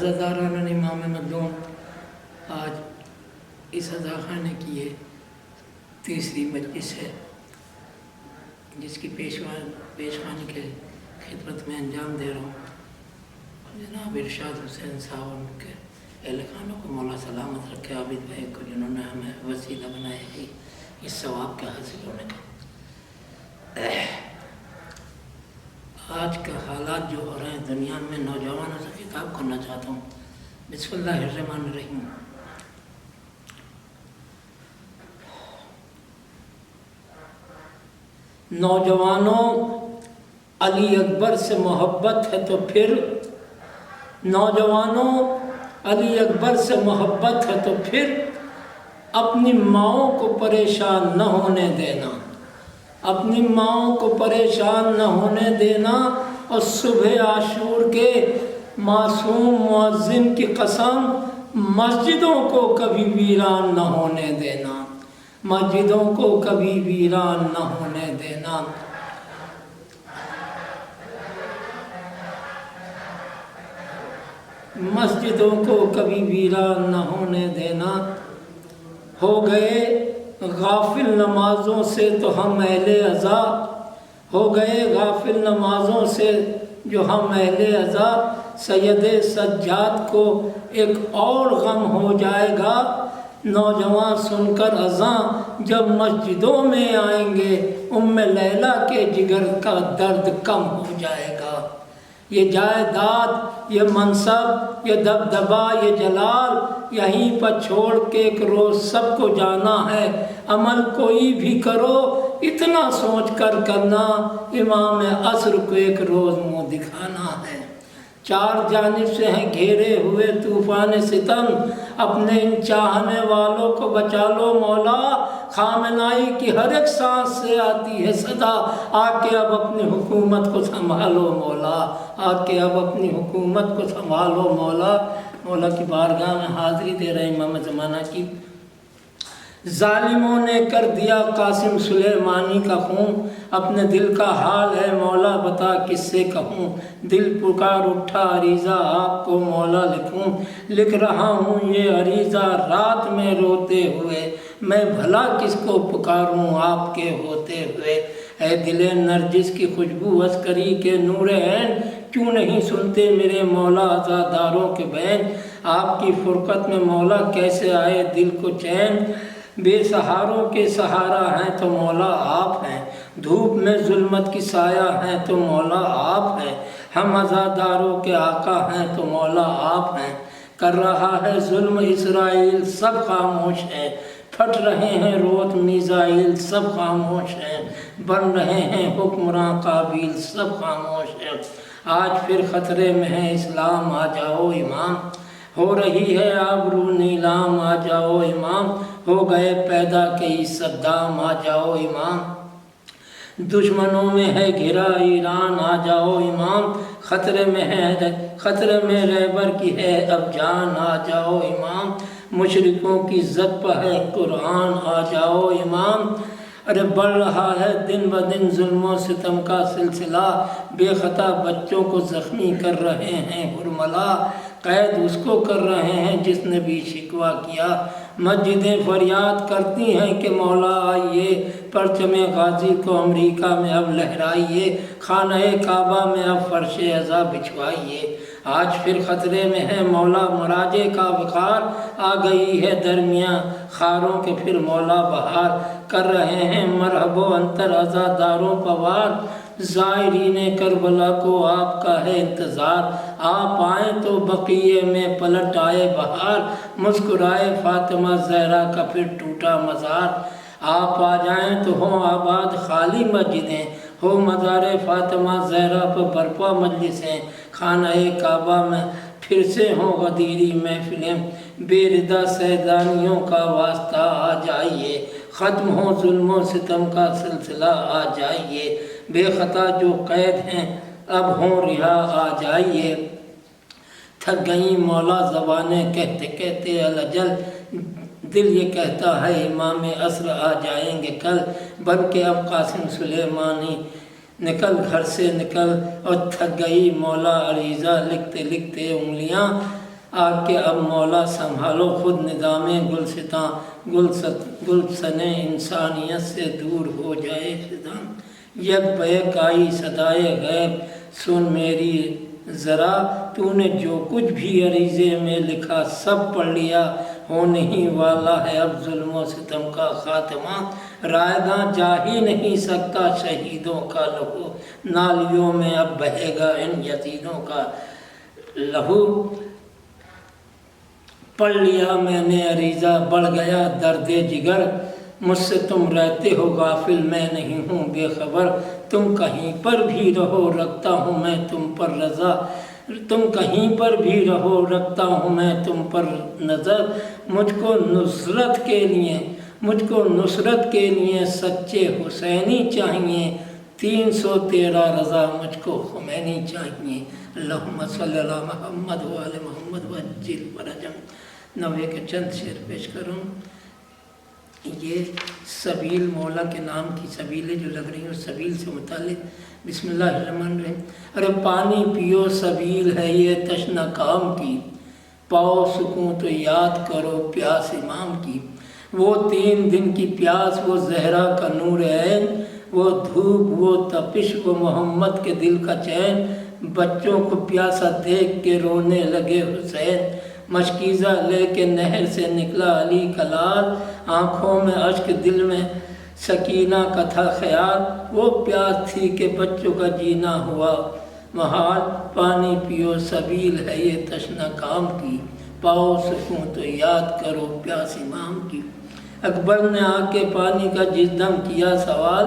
عزاداران امام مظلوم، آج اس عزا خانے کی یہ تیسری مجلس ہے جس کی پیشوانی کے خدمت میں انجام دے رہا ہوں۔ جناب ارشاد حسین صاحب ان کے اہل خانوں کو مولا سلامت رکھے، عابد بھائی کو جنہوں نے ہمیں وسیلہ بنایا ہے اس ثواب کے حاصل ہونے کا۔ آج کا حالات جو ہو رہے ہیں دنیا میں، نوجوانوں سے خطاب کرنا چاہتا ہوں۔ بسم اللہ الرحمن الرحیم۔ نوجوانوں، علی اکبر سے محبت ہے تو پھر، نوجوانوں علی اکبر سے محبت ہے تو پھر اپنی ماؤں کو پریشان نہ ہونے دینا، اپنی ماؤں کو پریشان نہ ہونے دینا، اور صبح عاشور کے معصوم مؤذن کی قسم، مسجدوں کو کبھی ویران نہ ہونے دینا، مسجدوں کو کبھی ویران نہ ہونے دینا۔ مسجدوں کو کبھی ویران نہ ہونے دینا۔ ہو گئے غافل نمازوں سے تو ہم اہل عزا، ہو گئے غافل نمازوں سے جو ہم اہل عزا، سید سجاد کو ایک اور غم ہو جائے گا، نوجوان سن کر اذاں جب مسجدوں میں آئیں گے، ام لیلا کے جگر کا درد کم ہو جائے گا۔ یہ جائیداد، یہ منصب، یہ دبدبا، یہ جلال یہیں پر چھوڑ کے ایک روز سب کو جانا ہے۔ عمل کوئی بھی کرو اتنا سوچ کر کرنا، امام عصر کو ایک روز منہ دکھانا ہے۔ چار جانب سے ہیں گھیرے ہوئے طوفان ستم، اپنے ان چاہنے والوں کو بچا لو مولا، خامنائی کی ہر ایک سانس سے آتی ہے صدا، آ کے اب اپنی حکومت کو سنبھالو مولا، آ کے اب اپنی حکومت کو سنبھالو مولا۔ مولا کی بارگاہ میں حاضری دے رہے امام زمانہ کی۔ ظالموں نے کر دیا قاسم سلیمانی کا خون، اپنے دل کا حال ہے مولا بتا کس سے کہوں، دل پکار اٹھا عریضہ آپ کو مولا لکھوں، لکھ رہا ہوں یہ عریضہ رات میں روتے ہوئے، میں بھلا کس کو پکاروں آپ کے ہوتے ہوئے۔ اے دل نرجس کی خوشبو عسکری کے نور عین، کیوں نہیں سنتے میرے مولا عزاداروں کے بین، آپ کی فرقت میں مولا کیسے آئے دل کو چین، بے سہاروں کے سہارا ہیں تو مولا آپ ہیں، دھوپ میں ظلمت کی سایہ ہیں تو مولا آپ ہیں، ہم عزاداروں کے آقا ہیں تو مولا آپ ہیں۔ کر رہا ہے ظلم اسرائیل سب خاموش ہیں، پھٹ رہے ہیں روت میزائیل سب خاموش ہیں، بن رہے ہیں حکمراں قابیل سب خاموش ہیں۔ آج پھر خطرے میں ہے اسلام آ جاؤ امام، ہو رہی ہے آبرو نیلام آ جاؤ امام، ہو گئے پیدا کئی صدام آ جاؤ امام، دشمنوں میں ہے گھرا ایران آ جاؤ امام، خطرے میں رہبر کی ہے اب جان آ جاؤ امام، مشرکوں کی زد پہ ہے قرآن آ جاؤ امام۔ ارے بڑھ رہا ہے دن بدن ظلم و ستم کا سلسلہ، بے خطا بچوں کو زخمی کر رہے ہیں حرملا، قید اس کو کر رہے ہیں جس نے بھی شکوہ کیا، مسجدیں فریاد کرتی ہیں کہ مولا آئیے، پرچم غازی کو امریکہ میں اب لہرائیے، خانہ کعبہ میں اب فرش عزا بچھوائیے۔ آج پھر خطرے میں ہے مولا مراجے کا وقار، آ گئی ہے درمیاں خاروں کے پھر مولا بہار، کر رہے ہیں مرحب و انتر عزاداروں پوار، زائرین کربلا کو آپ کا ہے انتظار، آپ آئیں تو بقیے میں پلٹ آئے بہار، مسکرائے فاطمہ زہرا کا پھر ٹوٹا مزار، آپ آ جائیں تو ہوں آباد خالی مسجدیں، ہو مزار فاطمہ زہرا پر برپا مجلسیں، خانہ کعبہ میں پھر سے ہوں غدیری محفلیں، بے ردا سیدانیوں کا واسطہ آ جائیے، ختم ہو ظلم و ستم کا سلسلہ آ جائیے، بے خطا جو قید ہیں اب ہوں رہا آ جائیے۔ تھک گئیں مولا زبانیں کہتے کہتے الاجل، دل یہ کہتا ہے امام عصر آ جائیں گے کل، بن کے اب قاسم سلیمانی نکل گھر سے نکل، اور تھک گئی مولا عریضہ لکھتے لکھتے انگلیاں، آ کے اب مولا سنبھالو خود نظام گلستاں، گلشن انسانیت سے دور ہو جائے خزاں۔ یک بیک آئی صدائے غیب سن میری ذرا، تو نے جو کچھ بھی عریضے میں لکھا سب پڑھ لیا، ہونے ہی والا ہے اب ظلم و ستم کا خاتمہ۔ رائیگاں جا ہی نہیں سکتا شہیدوں کا لہو، نالیوں میں اب بہے گا ان یتیموں کا لہو۔ پڑھ لیا میں نے عریضہ، بڑھ گیا درد جگر، مجھ سے تم رہتے ہو غافل میں نہیں ہوں بے خبر۔ تم کہیں پر بھی رہو رکھتا ہوں میں تم پر رضا، تم کہیں پر بھی رہو رکھتا ہوں میں تم پر نظر۔ مجھ کو نصرت کے لیے سچے حسینی چاہیے، 313 رضا مجھ کو خمینی چاہیے۔ اللہم صلی اللہ محمد و آل محمد وعجل فرجہم۔ نوے کے چند شعر پیش کروں۔ یہ سبیل مولا کے نام کی سبیلیں جو لگ رہی ہیں سبیل سے متعلق۔ بسم اللہ الرحمن الرحیم۔ ارے پانی پیو سبیل ہے یہ تشنہ کام کی، پاؤ سکون تو یاد کرو پیاس امام کی۔ وہ 3 دن کی پیاس، وہ زہرا کا نور عین، وہ دھوپ وہ تپش، وہ محمد کے دل کا چین۔ بچوں کو پیاسا دیکھ کے رونے لگے حسین، مشکیزہ لے کے نہر سے نکلا علی کا لال۔ آنکھوں میں اشک دل میں سکینہ کا تھا خیال، وہ پیاس تھی کہ بچوں کا جینا ہوا محال۔ پانی پیو سبیل ہے یہ تشنہ کام کی، پاؤ سکون تو یاد کرو پیاس امام کی۔ اکبر نے آ کے پانی کا جس دم کیا سوال،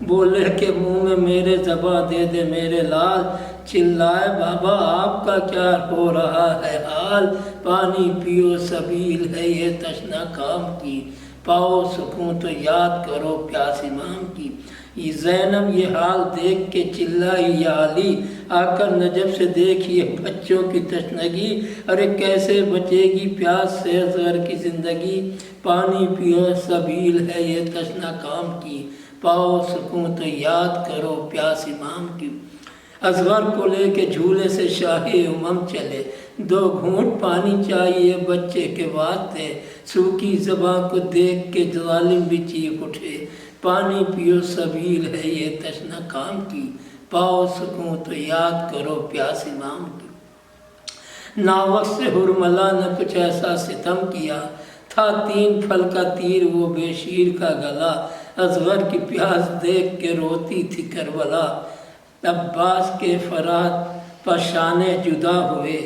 بولے کہ منہ میں میرے زباں دے دے میرے لال۔ چلائے بابا آپ کا کیا ہو رہا ہے حال، پانی پیو سبیل ہے یہ تشنہ کام کی، پاؤ سکون تو یاد کرو پیاس امام کی۔ یہ زینب یہ حال دیکھ کے چلائی یا علی، آ کر نجف سے دیکھیے بچوں کی تشنگی۔ ارے کیسے بچے گی پیاس سے اصغر کی زندگی، پانی پیو سبیل ہے یہ تشنہ کام کی، پاؤ سکون تو یاد کرو پیاس امام کی۔ اصغر کو لے کے جھولے سے شاہ امم چلے، 2 گھونٹ پانی چاہیے بچے کے واسطے، سوکھی زباں کو دیکھ کے ظالم بھی چیخ اٹھے، پانی پیو سبیل ہے یہ تشنہ کام کی، پاؤ سکون تو یاد کرو پیاس امام کی۔ ناوک سے حرملا نے کچھ ایسا ستم کیا، تھا 3 پھل کا تیر وہ بے شیر کا گلا، اصغر کی پیاس دیکھ کے روتی تھی کربلا۔ عباس کے فرات پشانے جدا ہوئے،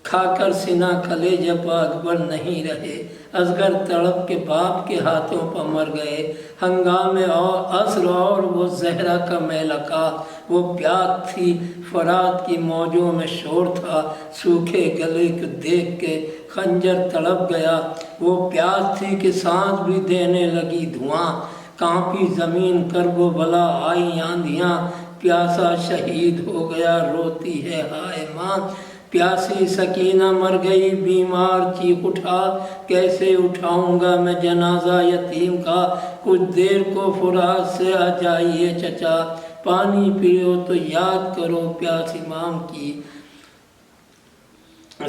کھا کر سنا کلیجہ پا اکبر نہیں رہے، اصغر تڑپ کے باپ کے ہاتھوں پر مر گئے۔ ہنگامے اور عصر اور وہ زہرا کا میلکا، وہ پیاس تھی فرات کی موجوں میں شور تھا، سوکھے گلے کو دیکھ کے خنجر تڑپ گیا۔ وہ پیاس تھی کہ سانس بھی دینے لگی دھواں، کانپی زمین کرب و بلا آئی آندھیاں، پیاسا شہید ہو گیا روتی ہے ہائے ماں۔ پیاسی سکینہ مر گئی بیمار چیخ اٹھا، کیسے اٹھاؤں گا میں جنازہ یتیم کا، کچھ دیر کو فرات سے آ جائیے چچا، پانی پیو تو یاد کرو پیاس امام کی۔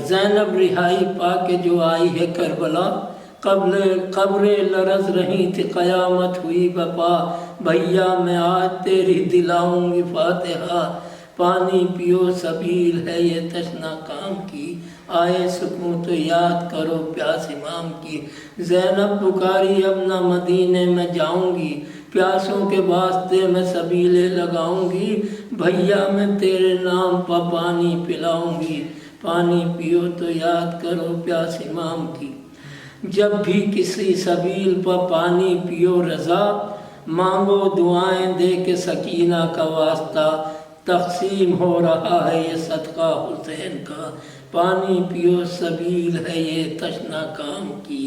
زینب رہائی پا کے جو آئی ہے کربلا، قبریں لرز رہی تھی قیامت ہوئی بپا، بھیا میں آج تیری دلاؤں گی فاتحہ، پانی پیو سبیل ہے یہ تشنہ کام کی، آئے سکون تو یاد کرو پیاس امام کی۔ زینب پکاری اب نہ مدینے میں جاؤں گی، پیاسوں کے واسطے میں سبیلیں لگاؤں گی، بھیا میں تیرے نام پر پانی پلاؤں گی، پانی پیو تو یاد کرو پیاس امام کی۔ جب بھی کسی سبیل پر پانی پیو رضا، مانگو دعائیں دے کے سکینہ کا واسطہ، تقسیم ہو رہا ہے یہ صدقہ حسین کا، پانی پیو سبیل ہے یہ تشنہ کام کی،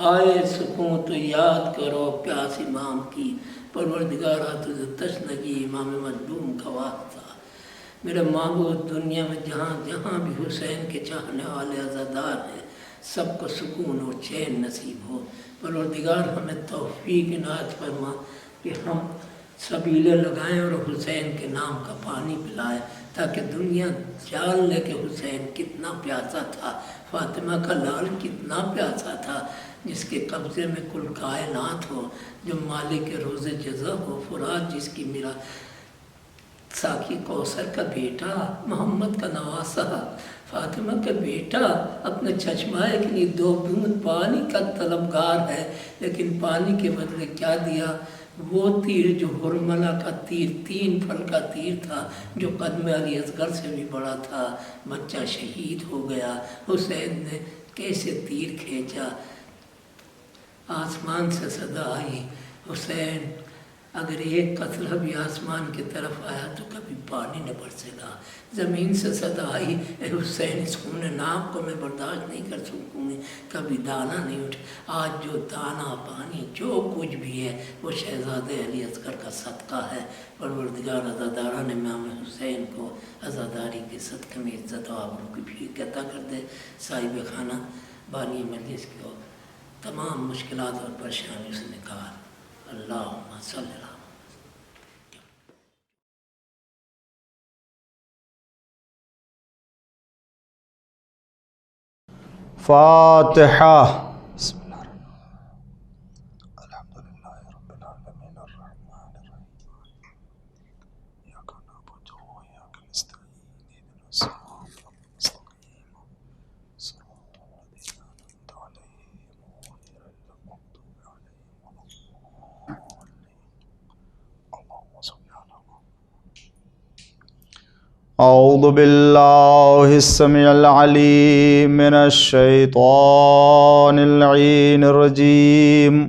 آئے سکون تو یاد کرو پیاس امام کی۔ پروردگارا تجھے تشنگی امام مظلوم کا واسطہ، میرے معبود دنیا میں جہاں جہاں بھی حسین کے چاہنے والے عزادار ہیں سب کو سکون و چین نصیب ہو۔ پروردگار ہمیں توفیق عنایت فرما کہ ہم سبیلے لگائیں اور حسین کے نام کا پانی پلائیں، تاکہ دنیا جان لے کہ حسین کتنا پیاسا تھا، فاطمہ کا لال کتنا پیاسا تھا، جس کے قبضے میں کل کائنات ہو، جو مالک روز جزا ہو، فرات جس کی میرا ساقی کوثر کا بیٹا، محمد کا نواسا، فاطمہ کا بیٹا اپنے چشمائے کے لیے 2 بوند پانی کا طلبگار ہے، لیکن پانی کے بدلے کیا دیا؟ وہ تیر جو حرملہ کا تیر 3 پھل کا تیر تھا، جو قدم علی اصغر سے بھی بڑا تھا، بچہ شہید ہو گیا۔ حسین نے کیسے تیر کھینچا، آسمان سے صدا آئی، حسین اگر ایک قطرہ بھی آسمان کی طرف آیا تو کبھی پانی نہ برسے گا۔ زمین سے صدا آئی، اے حسین اس خون ناب کو میں برداشت نہیں کر سکوں گی، کبھی دانہ نہیں اٹھے۔ آج جو دانہ پانی جو کچھ بھی ہے وہ شہزادے علی اصغر کا صدقہ ہے۔ پروردگار عزادارہ نے امام حسین کو عزاداری کے صدقے میں عزت و آبرو کی بھی عطا کر دے۔ صاحب خانہ بانی مجلس کو تمام مشکلات اور پریشانیوں سے نکال۔ اللہم صلی اللہ۔ فاتحہ۔ بسم اللہ الرحمن الحمدللہ رب العالمین الرحمن الرحیم ایاک نعبد و ایاک نستعین اهدنا الصراط المستقیم صراط الذین انعمت علیہم غیر المغضوب علیہم ولا الضالین اللہم صل علی اعوذ باللہ السمیع العلیم من الشیطان اللعین الرجیم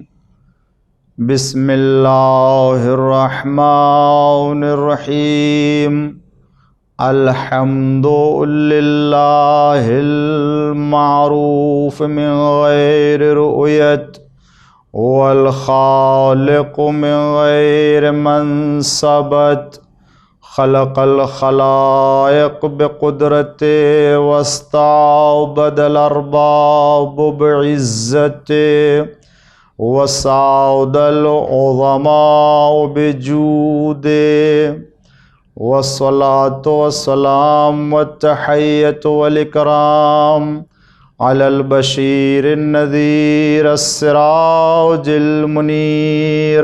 بسم اللہ الرحمن الرحیم الحمد للہ المعروف من غیر رؤیت والخالق من غیر منصبت خلق الخلائق بقدرت واستعبد الارباب بعزت وسعد العظماء بجود والصلاة والسلام والتحیۃ والاکرام علی البشیر النذیر السراج المنیر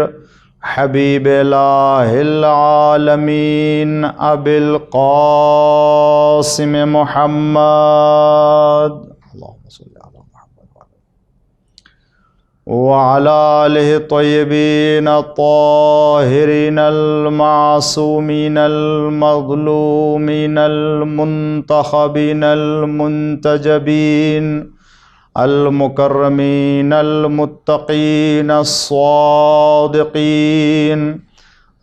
حبیب الہ العالمین ابی القاسم محمد اللہم صلی علی محمد وعلی آلہ الطیبین الطاہرین المعصومین المظلومین المنتخبین المنتجبین المکرمین المتقین الصادقین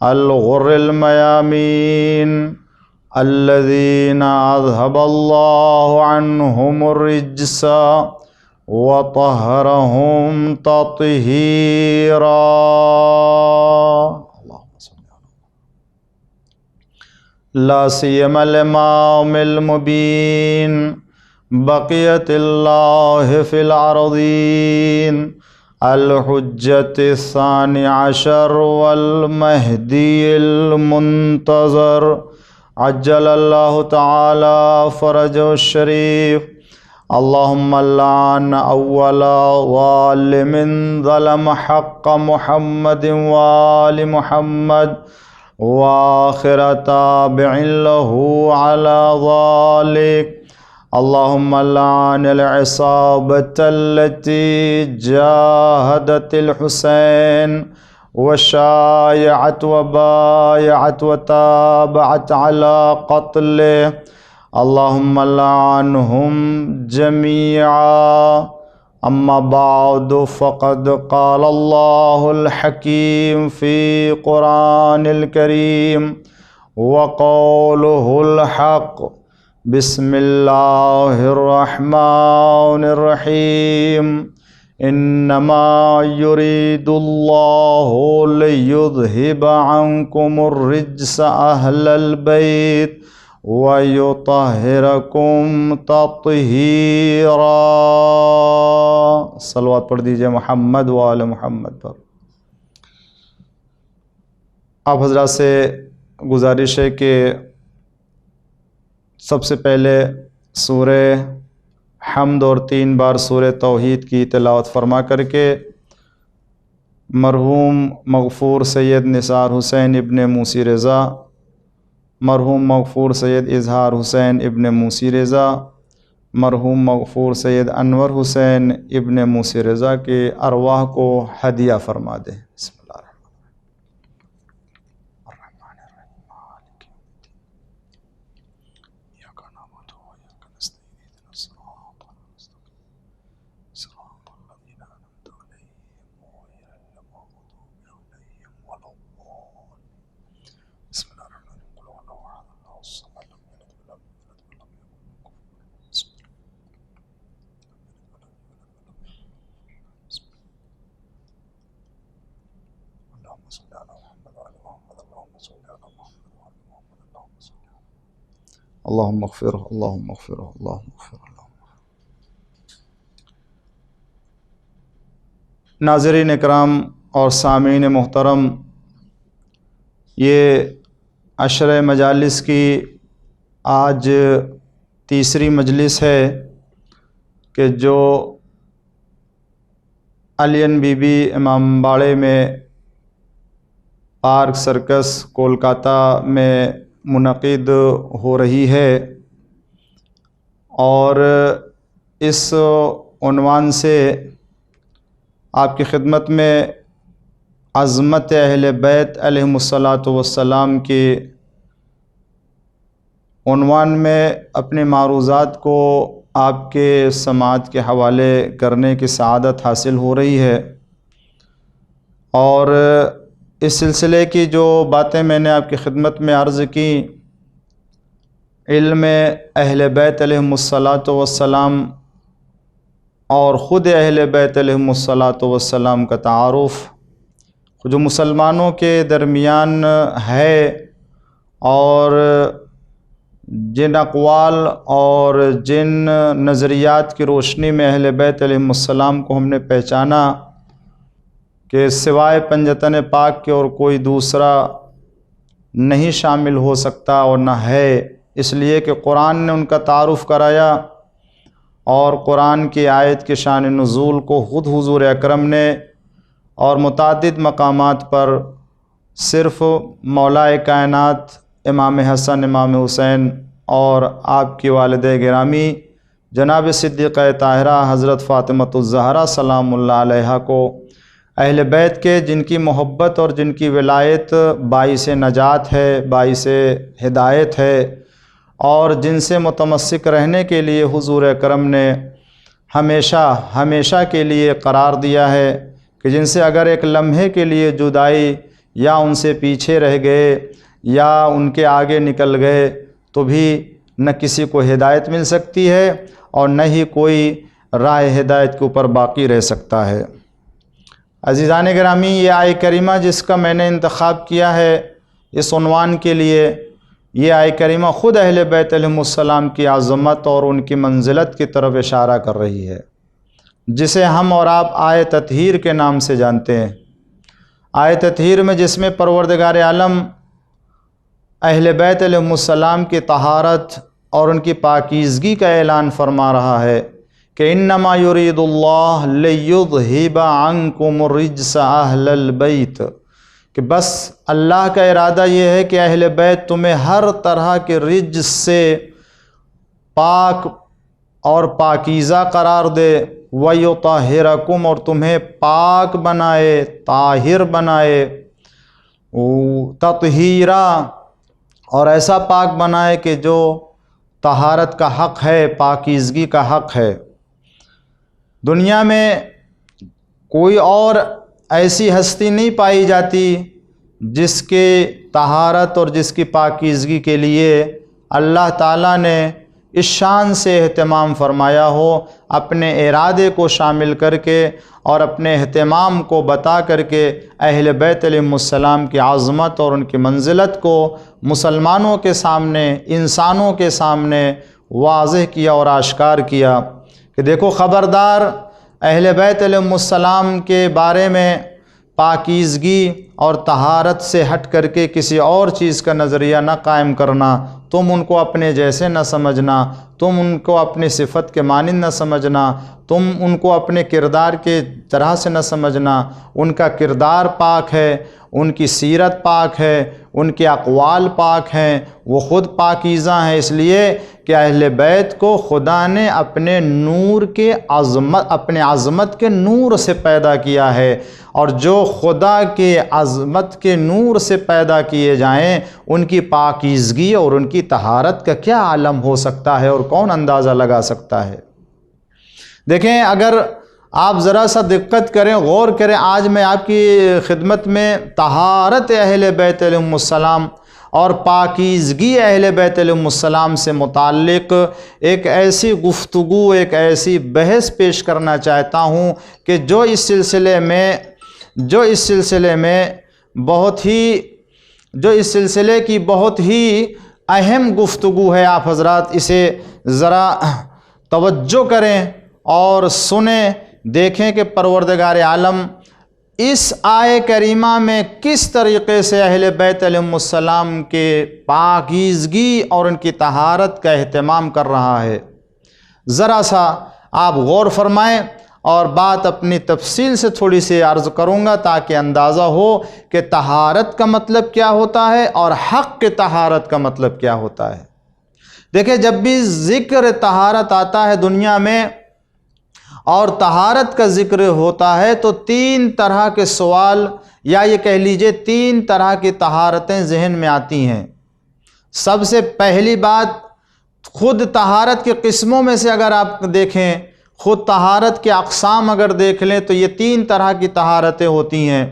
الغر المیامین الذین اذهب اللہ عنہم الرجس وطہرہم تطہیرا لا سیما الامام المبین بقیت اللہ فی الارضین الحجت الثانی عشر والمہدی المنتظر عجل اللہ تعالی فرج الشریف اللہم لعن اول ظالم ظلم حق محمد وآل محمد وآخر تابع له على ذلك اللہم لعن العصابة التي جاهدت الحسین وشایعت وبایعت وتابعت على قتله اللہم لعنهم جميعا اما بعد فقد قال اللہ الحکیم فی قرآن الکریم وقوله الحق بسم اللہ الرحمن الرحیم انما يريد الله ليذهب عنكم الرجس اہل البيت وَيُطَهِّرَكُمْ تَطْهِيرًا۔ صلوات پڑھ دیجئے محمد وآل محمد پر۔ آپ حضرات سے گزارش ہے کہ سب سے پہلے سورہ حمد اور 3 بار سورہ توحید کی تلاوت فرما کر کے مرحوم مغفور سید نثار حسین ابن موسی رضا، مرحوم مغفور سید اظہار حسین ابن موسی رضا، مرحوم مغفور سید انور حسین ابن موسی رضا کے ارواح کو ہدیہ فرما دیں۔ بسم اللہ الرحمن الرحیم مالک یوم الدین ایاک نعبد و ایاک نستعین اهدنا الصراط المستقیم صراط الذین انعمت علیہم غیر المغضوب علیہم ولا الضالین۔ بسم اللہ الرحمن الرحیم قل هو الله احد الله الصمد لم يلد ولم يولد ولم يكن له كفوا احد۔ اللهم صل على محمد وعلى محمد، اللهم صل على محمد وعلى محمد، اللهم صل على اللهم اغفره اللهم اغفره اللهم اغفره اللهم اغفره۔ ناظرین اکرام اور سامعین محترم، یہ عشرہ مجالس کی آج تیسری مجلس ہے کہ جو علین بی بی امام باڑے میں پارک سرکس کولکاتہ میں منعقد ہو رہی ہے، اور اس عنوان سے آپ کی خدمت میں عظمت اہل بیت علیہم الصلاۃ والسلام کے عنوان میں اپنے معروضات کو آپ کے سماعت کے حوالے کرنے کی سعادت حاصل ہو رہی ہے، اور اس سلسلے کی جو باتیں میں نے آپ کی خدمت میں عرض کی، علم اہل بیت علیہم الصلاۃ والسلام اور خود اہل بیت علیہم الصلاۃ والسلام کا تعارف جو مسلمانوں کے درمیان ہے، اور جن اقوال اور جن نظریات کی روشنی میں اہل بیت علیہم السلام کو ہم نے پہچانا کہ سوائے پنجتن پاک کے اور کوئی دوسرا نہیں شامل ہو سکتا اور نہ ہے، اس لیے کہ قرآن نے ان کا تعارف کرایا، اور قرآن کی آیت کے شان نزول کو خود حضور اکرم نے اور متعدد مقامات پر صرف مولا کائنات امام حسن امام حسین اور آپ کی والدہ گرامی جناب صدیقہ طاہرہ حضرت فاطمۃ الزہرا سلام اللہ علیہا کو اہل بیت کے جن کی محبت اور جن کی ولایت باعث نجات ہے، باعث ہدایت ہے، اور جن سے متمسک رہنے کے لیے حضور اکرم نے ہمیشہ کے لیے قرار دیا ہے کہ جن سے اگر ایک لمحے کے لیے جدائی یا ان سے پیچھے رہ گئے یا ان کے آگے نکل گئے تو بھی نہ کسی کو ہدایت مل سکتی ہے اور نہ ہی کوئی راہ ہدایت کے اوپر باقی رہ سکتا ہے۔ عزیزان گرامی، یہ آیہ کریمہ جس کا میں نے انتخاب کیا ہے اس عنوان کے لیے، یہ آیہ کریمہ خود اہل بیت علیہم السلام کی عظمت اور ان کی منزلت کی طرف اشارہ کر رہی ہے، جسے ہم اور آپ آیہ تطہیر کے نام سے جانتے ہیں۔ آیہ تطہیر میں جس میں پروردگار عالم اہل بیت علیہم السلام کی طہارت اور ان کی پاکیزگی کا اعلان فرما رہا ہے کہ انما یرید اللہ لیذہب عنکم الرجس اہل البیت، کہ بس اللہ کا ارادہ یہ ہے کہ اہل بیت تمہیں ہر طرح کے رجس سے پاک اور پاکیزہ قرار دے، وَيُطَهِّرَكُمْ، اور تمہیں پاک بنائے، طاہر بنائے، تطہیرا، اور ایسا پاک بنائے کہ جو طہارت کا حق ہے، پاکیزگی کا حق ہے۔ دنیا میں کوئی اور ایسی ہستی نہیں پائی جاتی جس کے طہارت اور جس کی پاکیزگی کے لیے اللہ تعالیٰ نے اس شان سے اہتمام فرمایا ہو، اپنے ارادے کو شامل کر کے اور اپنے اہتمام کو بتا کر کے اہل بیت علیہم السلام کی عظمت اور ان کی منزلت کو مسلمانوں کے سامنے، انسانوں کے سامنے واضح کیا اور آشکار کیا کہ دیکھو خبردار، اہل بیت علیہم السلام کے بارے میں پاکیزگی اور طہارت سے ہٹ کر کے کسی اور چیز کا نظریہ نہ قائم کرنا، تم ان کو اپنے جیسے نہ سمجھنا، تم ان کو اپنی صفت کے مانند نہ سمجھنا، تم ان کو اپنے کردار کے طرح سے نہ سمجھنا۔ ان کا کردار پاک ہے، ان کی سیرت پاک ہے، ان کے اقوال پاک ہیں، وہ خود پاکیزہ ہیں، اس لیے کہ اہل بیت کو خدا نے اپنے نور کے اپنے عظمت کے نور سے پیدا کیا ہے، اور جو خدا کے عظمت کے نور سے پیدا کیے جائیں ان کی پاکیزگی اور ان کی طہارت کا کیا عالم ہو سکتا ہے اور کون اندازہ لگا سکتا ہے۔ دیکھیں، اگر آپ ذرا سا دقت کریں، غور کریں، آج میں آپ کی خدمت میں طہارت اہل بیت علیہم السلام اور پاکیزگی اہل بیت علیہم السلام سے متعلق ایک ایسی گفتگو، ایک ایسی بحث پیش کرنا چاہتا ہوں کہ جو اس سلسلے کی بہت ہی اہم گفتگو ہے۔ آپ حضرات اسے ذرا توجہ کریں اور سنیں، دیکھیں کہ پروردگار عالم اس آیے کریمہ میں کس طریقے سے اہل بیت علیہم السلام کے پاکیزگی اور ان کی طہارت کا اہتمام کر رہا ہے۔ ذرا سا آپ غور فرمائیں، اور بات اپنی تفصیل سے تھوڑی سی عرض کروں گا تاکہ اندازہ ہو کہ طہارت کا مطلب کیا ہوتا ہے اور حق کے طہارت کا مطلب کیا ہوتا ہے۔ دیکھیں، جب بھی ذکر طہارت آتا ہے دنیا میں اور طہارت کا ذکر ہوتا ہے تو تین طرح کے سوال، یا یہ کہہ لیجئے تین طرح کی طہارتیں ذہن میں آتی ہیں۔ سب سے پہلی بات، خود طہارت کی قسموں میں سے اگر آپ دیکھیں، خود طہارت کے اقسام اگر دیکھ لیں تو یہ تین طرح کی طہارتیں ہوتی ہیں۔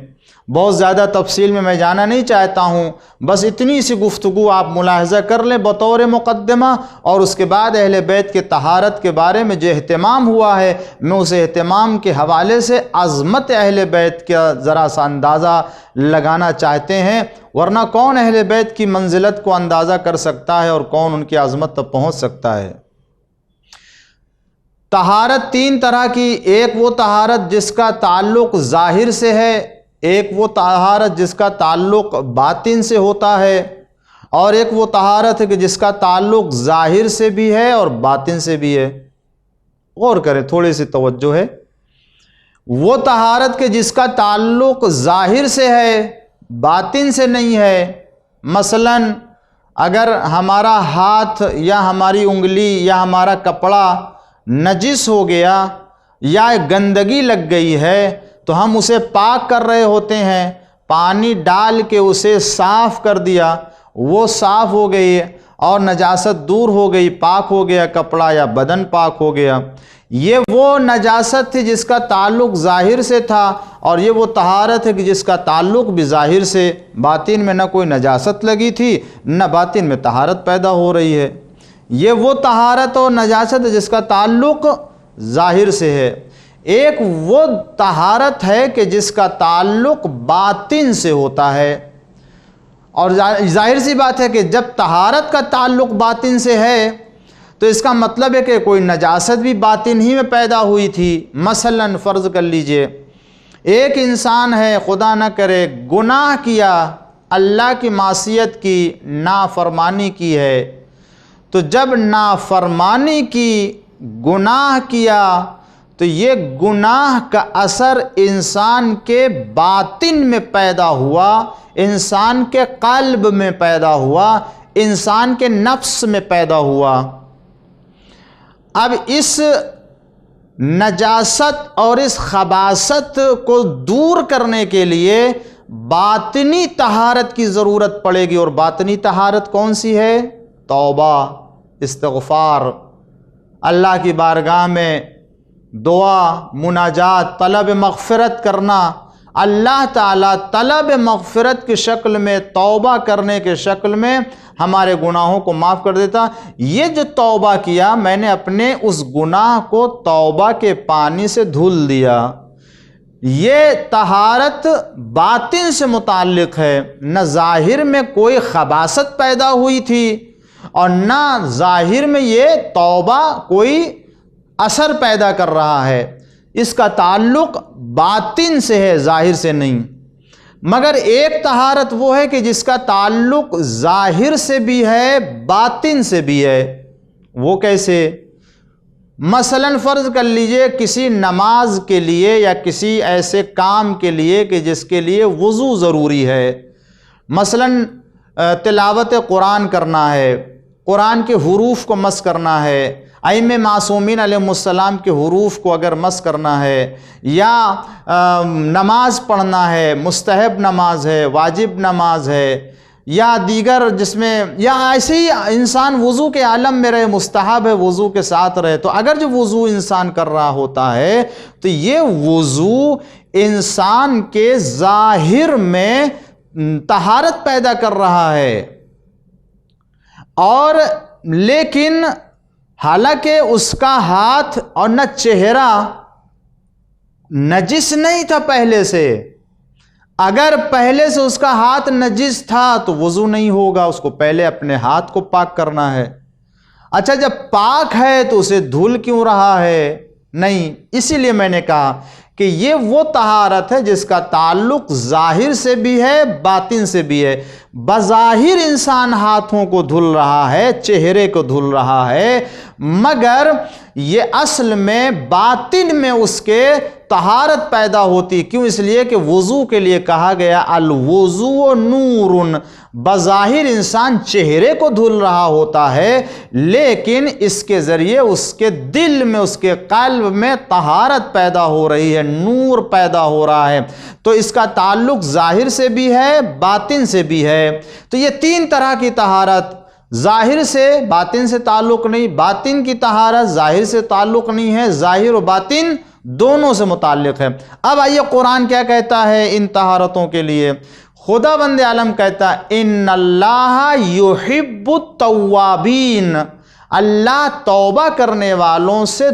بہت زیادہ تفصیل میں جانا نہیں چاہتا ہوں، بس اتنی سی گفتگو آپ ملاحظہ کر لیں بطور مقدمہ، اور اس کے بعد اہل بیت کے طہارت کے بارے میں جو اہتمام ہوا ہے میں اس اہتمام کے حوالے سے عظمت اہل بیت کا ذرا سا اندازہ لگانا چاہتے ہیں، ورنہ کون اہل بیت کی منزلت کو اندازہ کر سکتا ہے اور کون ان کی عظمت تک پہنچ سکتا ہے۔ طہارت تین طرح کی، ایک وہ طہارت جس کا تعلق ظاہر سے ہے، ایک وہ طہارت جس کا تعلق باطن سے ہوتا ہے، اور ایک وہ طہارت ہے کہ جس کا تعلق ظاہر سے بھی ہے اور باطن سے بھی ہے۔ غور کریں، تھوڑی سی توجہ ہے۔ وہ طہارت کہ جس کا تعلق ظاہر سے ہے، باطن سے نہیں ہے، مثلا اگر ہمارا ہاتھ یا ہماری انگلی یا ہمارا کپڑا نجس ہو گیا یا گندگی لگ گئی ہے تو ہم اسے پاک کر رہے ہوتے ہیں، پانی ڈال کے اسے صاف کر دیا، وہ صاف ہو گئی اور نجاست دور ہو گئی، پاک ہو گیا کپڑا یا بدن پاک ہو گیا۔ یہ وہ نجاست تھی جس کا تعلق ظاہر سے تھا، اور یہ وہ طہارت ہے کہ جس کا تعلق بھی ظاہر سے، باطن میں نہ کوئی نجاست لگی تھی نہ باطن میں طہارت پیدا ہو رہی ہے۔ یہ وہ طہارت اور نجاست ہے جس کا تعلق ظاہر سے ہے۔ ایک وہ طہارت ہے کہ جس کا تعلق باطن سے ہوتا ہے، اور ظاہر سی بات ہے کہ جب طہارت کا تعلق باطن سے ہے تو اس کا مطلب ہے کہ کوئی نجاست بھی باطن ہی میں پیدا ہوئی تھی۔ مثلا فرض کر لیجئے ایک انسان ہے، خدا نہ کرے گناہ کیا، اللہ کی معصیت کی، نافرمانی کی ہے، تو جب نافرمانی کی، گناہ کیا، تو یہ گناہ کا اثر انسان کے باطن میں پیدا ہوا، انسان کے قلب میں پیدا ہوا، انسان کے نفس میں پیدا ہوا۔ اب اس نجاست اور اس خباثت کو دور کرنے کے لیے باطنی طہارت کی ضرورت پڑے گی، اور باطنی طہارت کون سی ہے؟ توبہ، استغفار، اللہ کی بارگاہ میں دعا، مناجات، طلب مغفرت کرنا۔ اللہ تعالیٰ طلب مغفرت کی شکل میں، توبہ کرنے کے شکل میں ہمارے گناہوں کو معاف کر دیتا۔ یہ جو توبہ کیا، میں نے اپنے اس گناہ کو توبہ کے پانی سے دھل دیا، یہ طہارت باطن سے متعلق ہے، نہ ظاہر میں کوئی خباثت پیدا ہوئی تھی اور نہ ظاہر میں یہ توبہ کوئی اثر پیدا کر رہا ہے، اس کا تعلق باطن سے ہے، ظاہر سے نہیں۔ مگر ایک طہارت وہ ہے کہ جس کا تعلق ظاہر سے بھی ہے باطن سے بھی ہے۔ وہ کیسے؟ مثلا فرض کر لیجئے کسی نماز کے لیے یا کسی ایسے کام کے لیے کہ جس کے لیے وضو ضروری ہے، مثلا تلاوت قرآن کرنا ہے، قرآن کے حروف کو مس کرنا ہے، ائمہ معصومین علیہ السلام کے حروف کو اگر مس کرنا ہے، یا نماز پڑھنا ہے، مستحب نماز ہے، واجب نماز ہے، یا دیگر جس میں یا ایسے ہی انسان وضو کے عالم میں رہے، مستحب ہے وضو کے ساتھ رہے، تو اگر جو وضو انسان کر رہا ہوتا ہے تو یہ وضو انسان کے ظاہر میں طہارت پیدا کر رہا ہے، اور لیکن حالانکہ اس کا ہاتھ اور نہ چہرہ نجس نہیں تھا پہلے سے۔ اگر پہلے سے اس کا ہاتھ نجس تھا تو وضو نہیں ہوگا، اس کو پہلے اپنے ہاتھ کو پاک کرنا ہے۔ اچھا جب پاک ہے تو اسے دھل کیوں رہا ہے؟ نہیں، اسی لیے میں نے کہا کہ یہ وہ طہارت ہے جس کا تعلق ظاہر سے بھی ہے باطن سے بھی ہے۔ بظاہر انسان ہاتھوں کو دھل رہا ہے، چہرے کو دھل رہا ہے، مگر یہ اصل میں باطن میں اس کے طہارت پیدا ہوتی۔ کیوں؟ اس لیے کہ وضو کے لیے کہا گیا الوضو نور، بظاہر انسان چہرے کو دھل رہا ہوتا ہے، لیکن اس کے ذریعے اس کے دل میں، اس کے قلب میں طہارت پیدا ہو رہی ہے، نور پیدا ہو رہا ہے۔ تو اس کا تعلق ظاہر سے بھی ہے باطن سے بھی ہے۔ تو یہ تین طرح کی طہارت، ظاہر سے باطن سے تعلق نہیں، باطن کی طہارت ظاہر سے تعلق نہیں ہے، ظاہر و باطن دونوں سے متعلق ہے۔ اب آئیے قرآن کیا کہتا ہے ان طہارتوں کے لیے۔ خدا بند عالم کہتا ہے ان اللہ یحب التوابین، اللہ توبہ کرنے والوں سے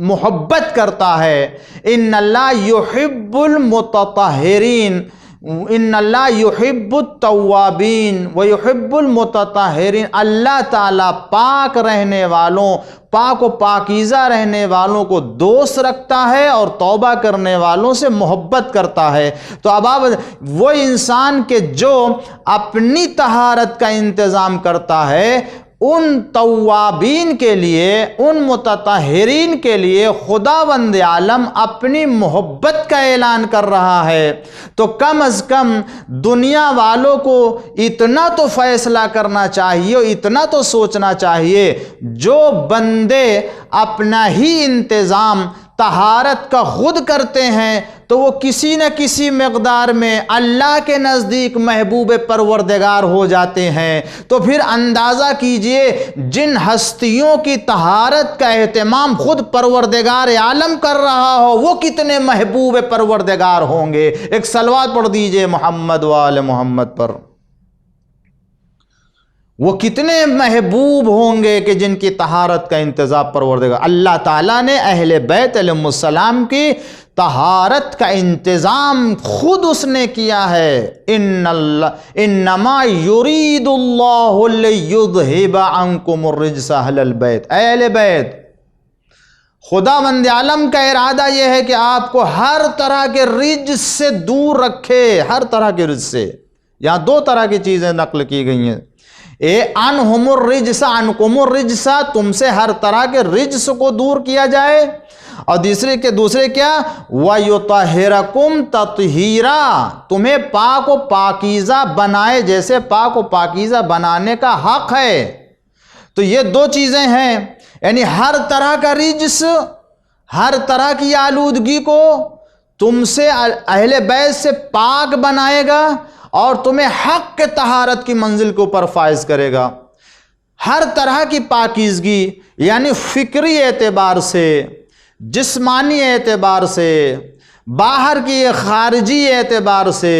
محبت کرتا ہے۔ ان اللہ یحب المتطہرین، ان اللہ یحب التوابین ویحب المتطہرین، اللہ تعالیٰ پاک رہنے والوں، پاک و پاکیزہ رہنے والوں کو دوست رکھتا ہے اور توبہ کرنے والوں سے محبت کرتا ہے۔ تو اب آپ وہ انسان کے جو اپنی طہارت کا انتظام کرتا ہے، ان توابین کے لیے، ان متطہرین کے لیے خداوند عالم اپنی محبت کا اعلان کر رہا ہے۔ تو کم از کم دنیا والوں کو اتنا تو فیصلہ کرنا چاہیے، اتنا تو سوچنا چاہیے، جو بندے اپنا ہی انتظام طہارت کا خود کرتے ہیں تو وہ کسی نہ کسی مقدار میں اللہ کے نزدیک محبوب پروردگار ہو جاتے ہیں۔ تو پھر اندازہ کیجئے جن ہستیوں کی طہارت کا اہتمام خود پروردگار عالم کر رہا ہو، وہ کتنے محبوب پروردگار ہوں گے۔ ایک صلوات پڑھ دیجئے محمد وآل محمد پر۔ وہ کتنے محبوب ہوں گے کہ جن کی طہارت کا انتظام پروردگار اللہ تعالیٰ نے اہل بیت علیہ السلام کی طہارت کا انتظام خود اس نے کیا ہے۔ انما یرید اللہ لیذھب عنکم الرجس اہل البیت، اہل بیت، خداوند عالم کا ارادہ یہ ہے کہ آپ کو ہر طرح کے رجس سے دور رکھے، ہر طرح کے رجس سے۔ یہاں دو طرح کی چیزیں نقل کی گئی ہیں، انہم الرجس عنکم الرجس، تم سے ہر طرح کے رجس کو دور کیا جائے، اور دوسرے کیا، وَيُطَهِّرَكُمْ تَطْهِيرًا، تمہیں پاک و پاکیزہ بنائے جیسے پاک و پاکیزہ بنانے کا حق ہے۔ تو یہ دو چیزیں ہیں، یعنی ہر طرح کا رجس، ہر طرح کی آلودگی کو تم سے اہل بیت سے پاک بنائے گا اور تمہیں حق کے طہارت کی منزل کے اوپر فائز کرے گا۔ ہر طرح کی پاکیزگی، یعنی فکری اعتبار سے، جسمانی اعتبار سے، باہر کی خارجی اعتبار سے،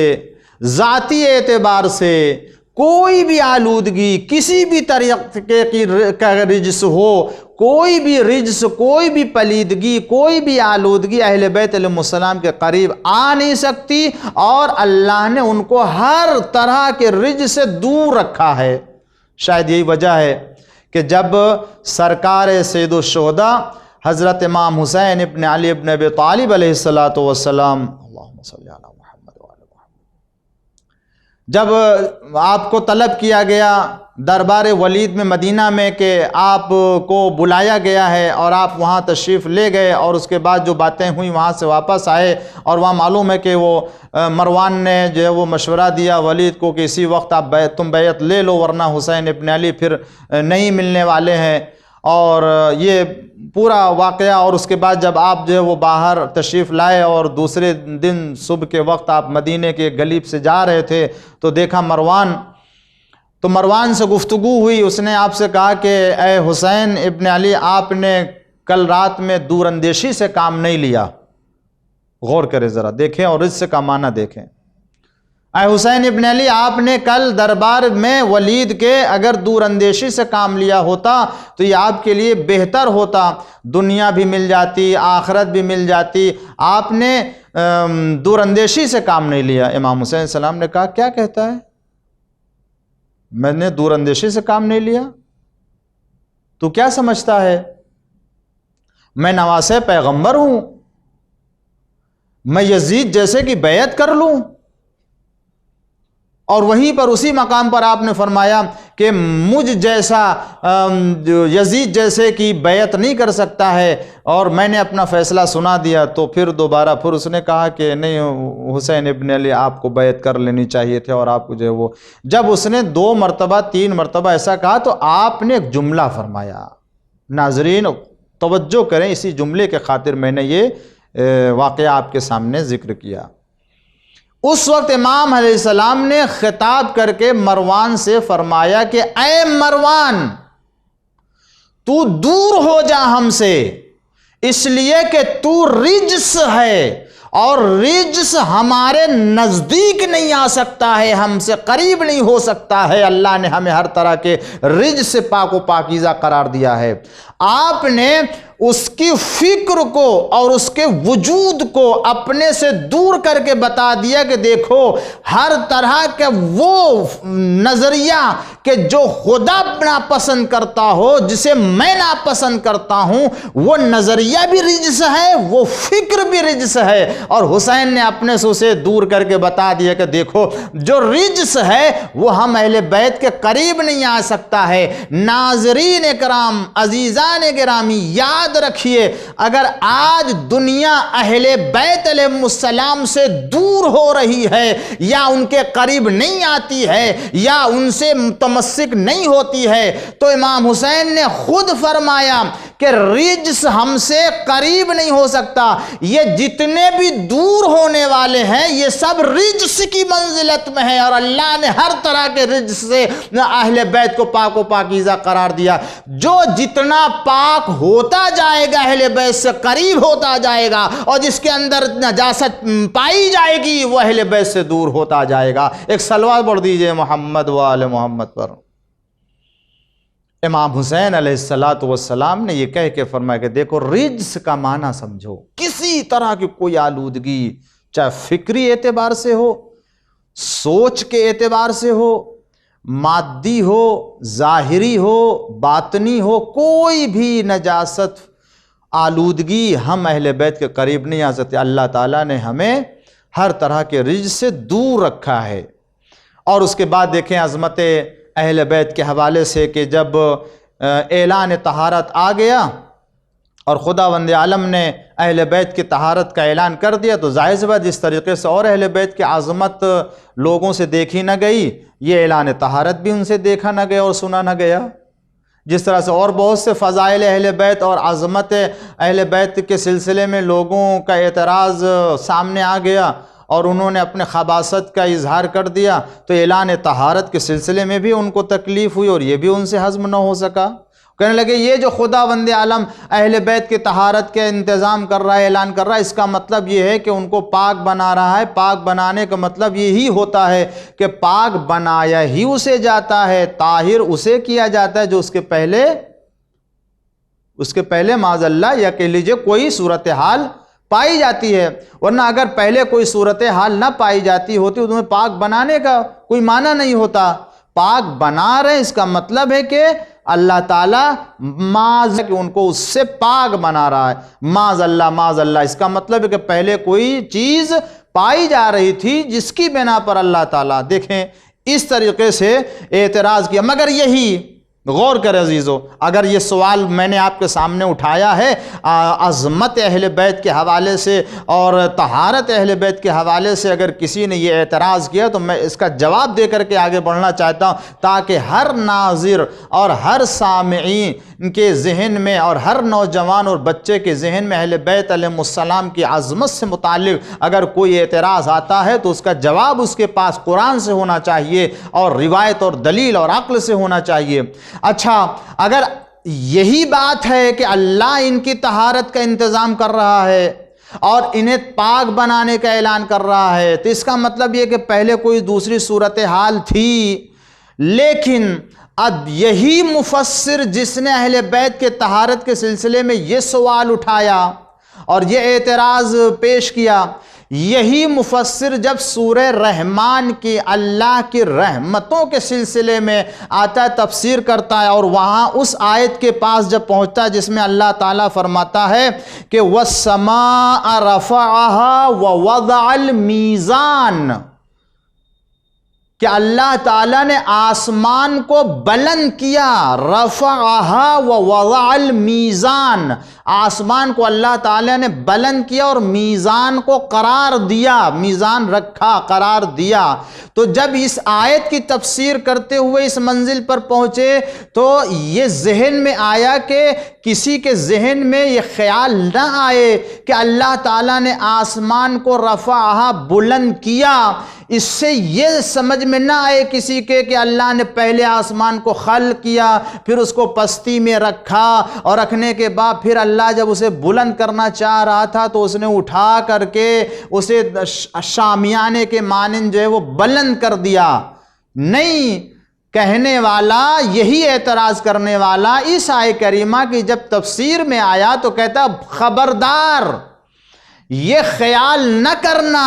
ذاتی اعتبار سے، کوئی بھی آلودگی، کسی بھی طریقے کی رجس ہو، کوئی بھی رجس، کوئی بھی پلیدگی، کوئی بھی آلودگی اہل بیت علیہ السلام کے قریب آ نہیں سکتی، اور اللہ نے ان کو ہر طرح کے رجس سے دور رکھا ہے۔ شاید یہی وجہ ہے کہ جب سرکار سید الشہداء حضرت امام حسین ابن علی ابن ابی طالب علیہ السلام، اللہم صلی علی محمد وعلی محمد، جب آپ کو طلب کیا گیا دربار ولید میں مدینہ میں کہ آپ کو بلایا گیا ہے اور آپ وہاں تشریف لے گئے، اور اس کے بعد جو باتیں ہوئیں وہاں سے واپس آئے، اور وہاں معلوم ہے کہ وہ مروان نے جو ہے وہ مشورہ دیا ولید کو کہ اسی وقت تم بیعت لے لو ورنہ حسین ابن علی پھر نہیں ملنے والے ہیں، اور یہ پورا واقعہ۔ اور اس کے بعد جب آپ جو ہے وہ باہر تشریف لائے اور دوسرے دن صبح کے وقت آپ مدینے کے گلیب سے جا رہے تھے تو دیکھا مروان سے گفتگو ہوئی۔ اس نے آپ سے کہا کہ اے حسین ابن علی، آپ نے کل رات میں دور اندیشی سے کام نہیں لیا۔ غور کرے ذرا، دیکھیں اور رجس کا معنی دیکھیں۔ اے حسین ابن علی، آپ نے کل دربار میں ولید کے اگر دور اندیشی سے کام لیا ہوتا تو یہ آپ کے لیے بہتر ہوتا، دنیا بھی مل جاتی، آخرت بھی مل جاتی۔ آپ نے دور اندیشی سے کام نہیں لیا۔ امام حسین السلام نے کہا کیا کہتا ہے؟ میں نے دور اندیشی سے کام نہیں لیا؟ تو کیا سمجھتا ہے؟ میں نواسہ پیغمبر ہوں، میں یزید جیسے کی بیعت کر لوں؟ اور وہیں پر اسی مقام پر آپ نے فرمایا کہ مجھ جیسا یزید جیسے کی بیعت نہیں کر سکتا ہے، اور میں نے اپنا فیصلہ سنا دیا۔ تو پھر دوبارہ پھر اس نے کہا کہ نہیں حسین ابن علی، آپ کو بیعت کر لینی چاہیے تھے، اور آپ کو جو ہے وہ جب اس نے 2 مرتبہ 3 مرتبہ ایسا کہا تو آپ نے ایک جملہ فرمایا۔ ناظرین توجہ کریں، اسی جملے کے خاطر میں نے یہ واقعہ آپ کے سامنے ذکر کیا۔ اس وقت امام علیہ السلام نے خطاب کر کے مروان سے فرمایا کہ اے مروان، تو دور ہو جا ہم سے، اس لیے کہ تو رجس ہے، اور رجس ہمارے نزدیک نہیں آ سکتا ہے، ہم سے قریب نہیں ہو سکتا ہے۔ اللہ نے ہمیں ہر طرح کے رجس سے پاک و پاکیزہ قرار دیا ہے۔ آپ نے اس کی فکر کو اور اس کے وجود کو اپنے سے دور کر کے بتا دیا کہ دیکھو ہر طرح کے وہ نظریہ کہ جو خدا ناپسند کرتا ہو، جسے میں ناپسند کرتا ہوں، وہ نظریہ بھی رجس ہے، وہ فکر بھی رجس ہے۔ اور حسین نے اپنے سے اسے دور کر کے بتا دیا کہ دیکھو جو رجس ہے وہ ہم اہل بیت کے قریب نہیں آ سکتا ہے۔ ناظرین اکرام، عزیزان گرامی، یاد رکھیے اگر آج دنیا اہل بیت علیہ السلام سے دور ہو رہی ہے، یا ان کے قریب نہیں آتی ہے، یا ان سے متمسک نہیں ہوتی ہے، تو امام حسین نے خود فرمایا کہ رجس ہم سے قریب نہیں ہو سکتا۔ یہ جتنے بھی دور ہونے والے ہیں یہ سب رجس کی منزلت میں ہیں، اور اللہ نے ہر طرح کے رجس سے اہل بیت کو پاک و پاکیزہ قرار دیا۔ جو جتنا پاک ہوتا جائے گا اہل بیت سے قریب ہوتا جائے گا، اور جس کے اندر نجاست پائی جائے گی وہ اہل بیت سے دور ہوتا جائے گا۔ ایک صلوات پڑھ دیجئے محمد و آل محمد پر۔ امام حسین علیہ السلام نے یہ کہہ کے فرمایا کہ دیکھو رجس کا معنی سمجھو، کسی طرح کی کوئی آلودگی، چاہے فکری اعتبار سے ہو، سوچ کے اعتبار سے ہو، مادی ہو، ظاہری ہو، باطنی ہو، کوئی بھی نجاست، آلودگی ہم اہل بیت کے قریب نہیں آ سکتے۔ اللہ تعالیٰ نے ہمیں ہر طرح کے رجس سے دور رکھا ہے۔ اور اس کے بعد دیکھیں عظمت اہل بیت کے حوالے سے کہ جب اعلان طہارت آ گیا اور خداوند عالم نے اہل بیت کی طہارت کا اعلان کر دیا، تو ظاہر سی بات جس طریقے سے اور اہل بیت کی عظمت لوگوں سے دیکھی نہ گئی، یہ اعلان طہارت بھی ان سے دیکھا نہ گیا اور سنا نہ گیا۔ جس طرح سے اور بہت سے فضائل اہل بیت اور عظمت اہل بیت کے سلسلے میں لوگوں کا اعتراض سامنے آ گیا اور انہوں نے اپنے خباثت کا اظہار کر دیا، تو اعلان طہارت کے سلسلے میں بھی ان کو تکلیف ہوئی اور یہ بھی ان سے ہضم نہ ہو سکا۔ کہنے لگے یہ جو خداوند عالم اہل بیت کی طہارت کے انتظام کر رہا ہے، اعلان کر رہا ہے، اس کا مطلب یہ ہے کہ ان کو پاک بنا رہا ہے۔ پاک بنانے کا مطلب یہی ہوتا ہے کہ پاک بنایا ہی اسے جاتا ہے، طاہر اسے کیا جاتا ہے جو اس کے پہلے معاذ اللہ یا کہہ لیجئے کوئی صورتحال پائی جاتی ہے۔ ورنہ اگر پہلے کوئی صورتحال نہ پائی جاتی ہوتی تو انہیں پاک بنانے کا کوئی معنی نہیں ہوتا۔ پاک بنا رہے اس کا مطلب ہے کہ اللہ تعالیٰ معاذ کہ ان کو اس سے پاک بنا رہا ہے۔ معاذ اللہ اس کا مطلب ہے کہ پہلے کوئی چیز پائی جا رہی تھی، جس کی بنا پر اللہ تعالیٰ دیکھیں اس طریقے سے اعتراض کیا۔ مگر یہی غور کریں عزیزو، اگر یہ سوال میں نے آپ کے سامنے اٹھایا ہے عظمت اہل بیت کے حوالے سے اور طہارت اہل بیت کے حوالے سے، اگر کسی نے یہ اعتراض کیا تو میں اس کا جواب دے کر کے آگے بڑھنا چاہتا ہوں، تاکہ ہر ناظر اور ہر سامعین کے ذہن میں اور ہر نوجوان اور بچے کے ذہن میں اہل بیت علیہ السلام کی عظمت سے متعلق اگر کوئی اعتراض آتا ہے تو اس کا جواب اس کے پاس قرآن سے ہونا چاہیے اور روایت اور دلیل اور عقل سے ہونا چاہیے۔ اچھا، اگر یہی بات ہے کہ اللہ ان کی طہارت کا انتظام کر رہا ہے اور انہیں پاک بنانے کا اعلان کر رہا ہے، تو اس کا مطلب یہ کہ پہلے کوئی دوسری صورتحال تھی، لیکن اب یہی مفسر جس نے اہل بیت کے طہارت کے سلسلے میں یہ سوال اٹھایا اور یہ اعتراض پیش کیا، یہی مفسر جب سورہ رحمان کی اللہ کی رحمتوں کے سلسلے میں آتا ہے، تفسیر کرتا ہے، اور وہاں اس آیت کے پاس جب پہنچتا ہے جس میں اللہ تعالیٰ فرماتا ہے کہ وَالسَّمَاءَ رَفَعَهَا وَوَضَعَ الْمِيزَانَ، کہ اللہ تعالیٰ نے آسمان کو بلند کیا، رفعہا ووضع المیزان، آسمان کو اللہ تعالیٰ نے بلند کیا اور میزان کو قرار دیا، میزان رکھا، قرار دیا۔ تو جب اس آیت کی تفسیر کرتے ہوئے اس منزل پر پہنچے تو یہ ذہن میں آیا کہ کسی کے ذہن میں یہ خیال نہ آئے کہ اللہ تعالیٰ نے آسمان کو رفعہا بلند کیا، اس سے یہ سمجھ میں نہ آئے کسی کے کہ اللہ نے پہلے آسمان کو خلق کیا، پھر اس کو پستی میں رکھا، اور رکھنے کے بعد پھر اللہ جب اسے بلند کرنا چاہ رہا تھا تو اس نے اٹھا کر کے اسے شامیانے کے مانند جو ہے وہ بلند کر دیا۔ نہیں، کہنے والا، یہی اعتراض کرنے والا اس آیت کریمہ کی جب تفسیر میں آیا تو کہتا خبردار، یہ خیال نہ کرنا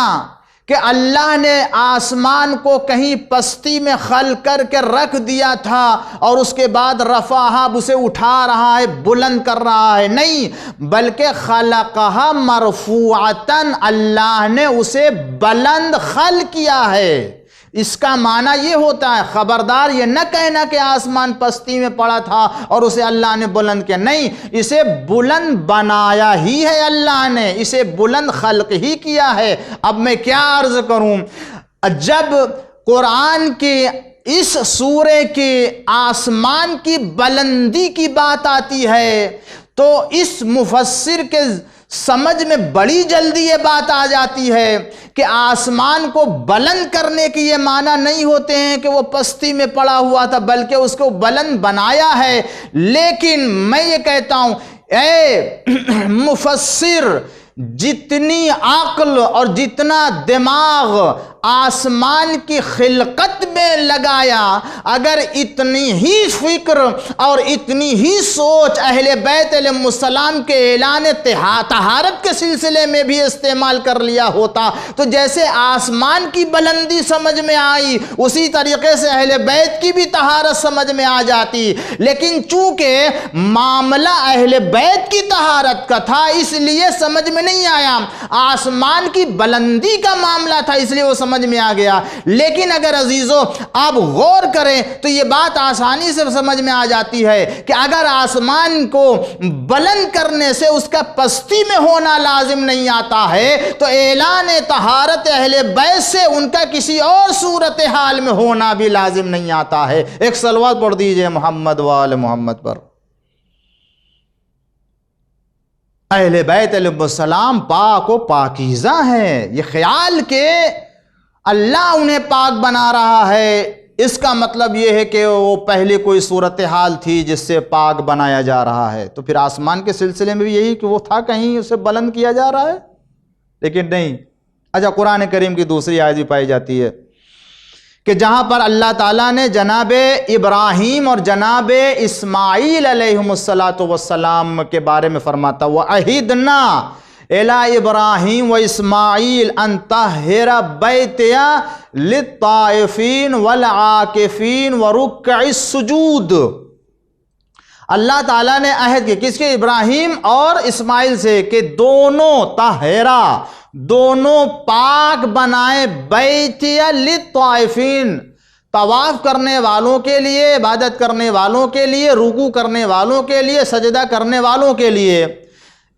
کہ اللہ نے آسمان کو کہیں پستی میں خلق کر کے رکھ دیا تھا اور اس کے بعد رفعہا اسے اٹھا رہا ہے، بلند کر رہا ہے، نہیں، بلکہ خلقہا مرفوعتاً، اللہ نے اسے بلند خلق کیا ہے۔ اس کا معنی یہ ہوتا ہے، خبردار یہ نہ کہنا کہ آسمان پستی میں پڑا تھا اور اسے اللہ نے بلند کیا، نہیں، اسے بلند بنایا ہی ہے اللہ نے، اسے بلند خلق ہی کیا ہے۔ اب میں کیا عرض کروں، جب قرآن کے اس سورے کے آسمان کی بلندی کی بات آتی ہے تو اس مفسر کے سمجھ میں بڑی جلدی یہ بات آ جاتی ہے کہ آسمان کو بلند کرنے کی یہ معنی نہیں ہوتے ہیں کہ وہ پستی میں پڑا ہوا تھا، بلکہ اس کو بلند بنایا ہے۔ لیکن میں یہ کہتا ہوں، اے مفسر، جتنی عقل اور جتنا دماغ آسمان کی خلقت میں لگایا، اگر اتنی ہی فکر اور اتنی ہی سوچ اہل بیت علیہ السلام کے اعلان طہارت کے سلسلے میں بھی استعمال کر لیا ہوتا تو جیسے آسمان کی بلندی سمجھ میں آئی، اسی طریقے سے اہل بیت کی بھی طہارت سمجھ میں آ جاتی۔ لیکن چونکہ معاملہ اہل بیت کی طہارت کا تھا اس لیے سمجھ میں نہیں آیا، آسمان کی بلندی کا معاملہ تھا اس لیے وہ سمجھ میں آ گیا۔ لیکن اگر عزیزو آپ غور کریں تو یہ بات آسانی سے سمجھ میں آ جاتی ہے کہ اگر آسمان کو بلند کرنے سے اس کا پستی میں ہونا لازم نہیں آتا ہے تو اعلان طہارت اہل بیت سے ان کا کسی اور صورتحال میں ہونا بھی لازم نہیں آتا ہے۔ ایک صلوات پڑھ دیجئے محمد وآل محمد پر۔ اہل بیت علیہ السلام پاک و پاکیزہ ہیں، یہ خیال کہ اللہ انہیں پاک بنا رہا ہے اس کا مطلب یہ ہے کہ وہ پہلے کوئی صورتحال تھی جس سے پاک بنایا جا رہا ہے، تو پھر آسمان کے سلسلے میں بھی یہی کہ وہ تھا، کہیں اسے بلند کیا جا رہا ہے، لیکن نہیں۔ اچھا، قرآن کریم کی دوسری آیت بھی پائی جاتی ہے کہ جہاں پر اللہ تعالیٰ نے جناب ابراہیم اور جناب اسماعیل علیہم السلام کے بارے میں فرماتا وَعَهِدْنَا إِلَىٰ إِبْرَاهِيمَ وَإِسْمَاعِيلَ أَن طَهِّرَ بَيْتِيَ لِلطَّائِفِينَ وَالْعَاكِفِينَ وَرُكَّعِ السُّجُودِ۔ اللہ تعالیٰ نے عہد کی کس کے؟ ابراہیم اور اسماعیل سے کہ دونوں طاہرہ دونوں پاک بنائے بیتی للطائفین، طواف کرنے والوں کے لیے، عبادت کرنے والوں کے لیے، رکوع کرنے والوں کے لیے، سجدہ کرنے والوں کے لیے۔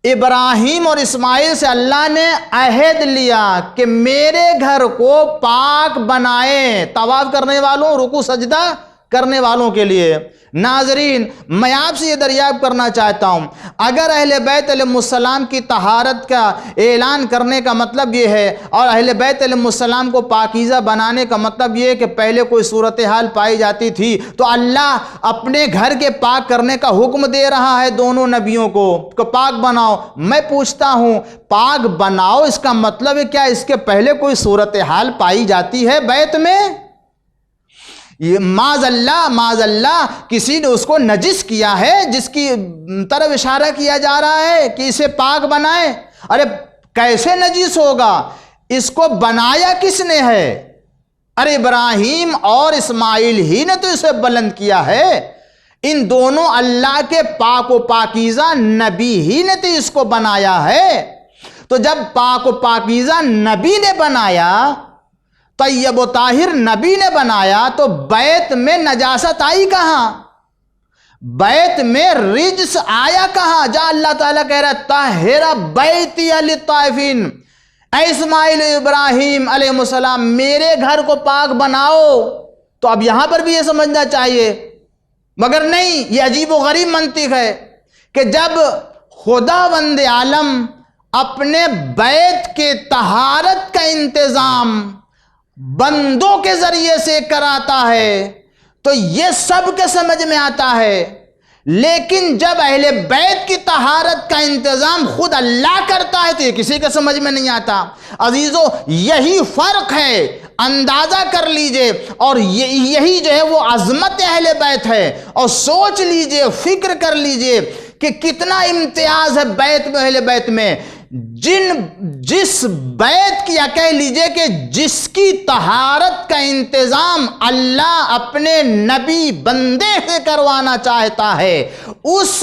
ابراہیم اور اسماعیل سے اللہ نے عہد لیا کہ میرے گھر کو پاک بنائے، طواف کرنے والوں، رکوع سجدہ کرنے والوں کے لیے۔ ناظرین، میں آپ سے یہ دریافت کرنا چاہتا ہوں، اگر اہل بیت علیہ السلام کی طہارت کا اعلان کرنے کا مطلب یہ ہے، اور اہل بیت علیہ السلام کو پاکیزہ بنانے کا مطلب یہ ہے کہ پہلے کوئی صورتحال پائی جاتی تھی، تو اللہ اپنے گھر کے پاک کرنے کا حکم دے رہا ہے دونوں نبیوں کو کہ پاک بناؤ۔ میں پوچھتا ہوں، پاک بناؤ اس کا مطلب ہے کیا اس کے پہلے کوئی صورتحال پائی جاتی ہے بیت میں؟ یہ معاذ اللہ کسی نے اس کو نجس کیا ہے جس کی طرف اشارہ کیا جا رہا ہے کہ اسے پاک بنائے؟ ارے کیسے نجس ہوگا؟ اس کو بنایا کس نے ہے؟ ارے ابراہیم اور اسماعیل ہی نے تو اسے بلند کیا ہے، ان دونوں اللہ کے پاک و پاکیزہ نبی ہی نے تو اس کو بنایا ہے۔ تو جب پاک و پاکیزہ نبی نے بنایا، طیب و طاہر نبی نے بنایا، تو بیت میں نجاست آئی کہاں؟ بیت میں رجس آیا کہاں؟ جہاں اللہ تعالیٰ کہہ رہا ہے طاہر بیتی للطائفین، اے اسماعیل ابراہیم علیہ السلام میرے گھر کو پاک بناؤ۔ تو اب یہاں پر بھی یہ سمجھنا چاہیے، مگر نہیں، یہ عجیب و غریب منطق ہے کہ جب خداوند عالم اپنے بیت کے طہارت کا انتظام بندوں کے ذریعے سے کراتا ہے تو یہ سب کے سمجھ میں آتا ہے، لیکن جب اہل بیت کی طہارت کا انتظام خود اللہ کرتا ہے تو یہ کسی کے سمجھ میں نہیں آتا۔ عزیزو، یہی فرق ہے، اندازہ کر لیجئے، اور یہی جو ہے وہ عظمت اہل بیت ہے۔ اور سوچ لیجئے، فکر کر لیجئے کہ کتنا امتیاز ہے بیت میں، اہل بیت میں۔ جس بیت کی، یا کہہ لیجئے کہ جس کی طہارت کا انتظام اللہ اپنے نبی بندے سے کروانا چاہتا ہے، اس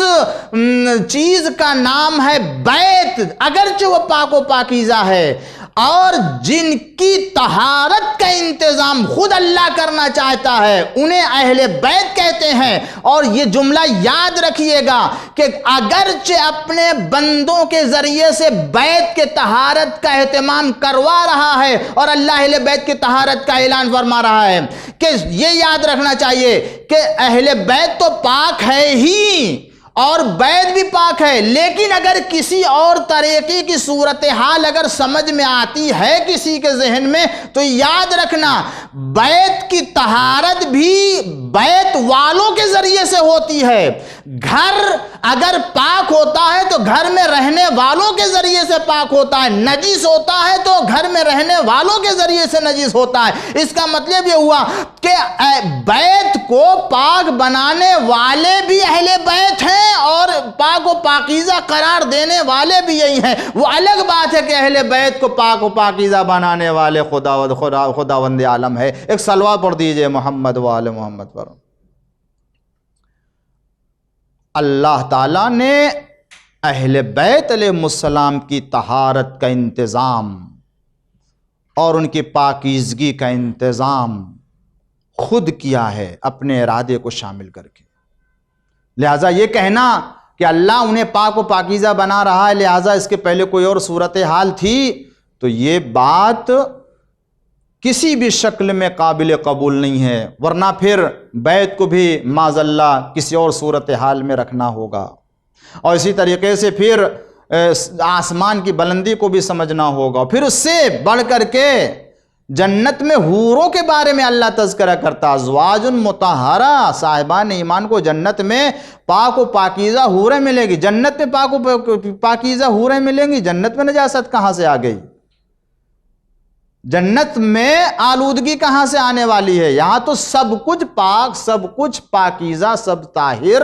چیز کا نام ہے بیت، اگرچہ وہ پاک و پاکیزہ ہے۔ اور جن کی طہارت کا انتظام خود اللہ کرنا چاہتا ہے انہیں اہل بیت کہتے ہیں۔ اور یہ جملہ یاد رکھیے گا کہ اگرچہ اپنے بندوں کے ذریعے سے بیت کے طہارت کا اہتمام کروا رہا ہے، اور اللہ اہل بیت کی طہارت کا اعلان فرما رہا ہے، کہ یہ یاد رکھنا چاہیے کہ اہل بیت تو پاک ہے ہی، اور بیت بھی پاک ہے، لیکن اگر کسی اور طریقے کی صورتحال اگر سمجھ میں آتی ہے کسی کے ذہن میں، تو یاد رکھنا بیت کی طہارت بھی بیت والوں کے ذریعے سے ہوتی ہے۔ گھر اگر پاک ہوتا ہے تو گھر میں رہنے والوں کے ذریعے سے پاک ہوتا ہے، نجس ہوتا ہے تو گھر میں رہنے والوں کے ذریعے سے نجس ہوتا ہے۔ اس کا مطلب یہ ہوا کہ بیت کو پاک بنانے والے بھی اہل بیت ہیں، اور پاک و پاکیزہ قرار دینے والے بھی یہی ہیں۔ وہ الگ بات ہے کہ اہل بیت کو پاک و پاکیزہ بنانے والے خداوند عالم ہے۔ ایک صلوات پڑھ دیجئے محمد و آل محمد پر۔ اللہ تعالیٰ نے اہل بیت علیہ السلام کی طہارت کا انتظام اور ان کی پاکیزگی کا انتظام خود کیا ہے اپنے ارادے کو شامل کر کے۔ لہٰذا یہ کہنا کہ اللہ انہیں پاک و پاکیزہ بنا رہا ہے لہٰذا اس کے پہلے کوئی اور صورتحال تھی، تو یہ بات کسی بھی شکل میں قابل قبول نہیں ہے، ورنہ پھر بیت کو بھی معاذ اللہ کسی اور صورتحال میں رکھنا ہوگا۔ اور اسی طریقے سے پھر آسمان کی بلندی کو بھی سمجھنا ہوگا۔ پھر اس سے بڑھ کر کے جنت میں حوروں کے بارے میں اللہ تذکرہ کرتا، ازواج مطہرہ، صاحبان ایمان کو جنت میں پاک و پاکیزہ حوریں ملے گی۔ جنت میں پاک و پاکیزہ حوریں ملیں گی، جنت میں نجاست کہاں سے آ گئی؟ جنت میں آلودگی کہاں سے آنے والی ہے؟ یہاں تو سب کچھ پاک، سب کچھ پاکیزہ، سب طاہر،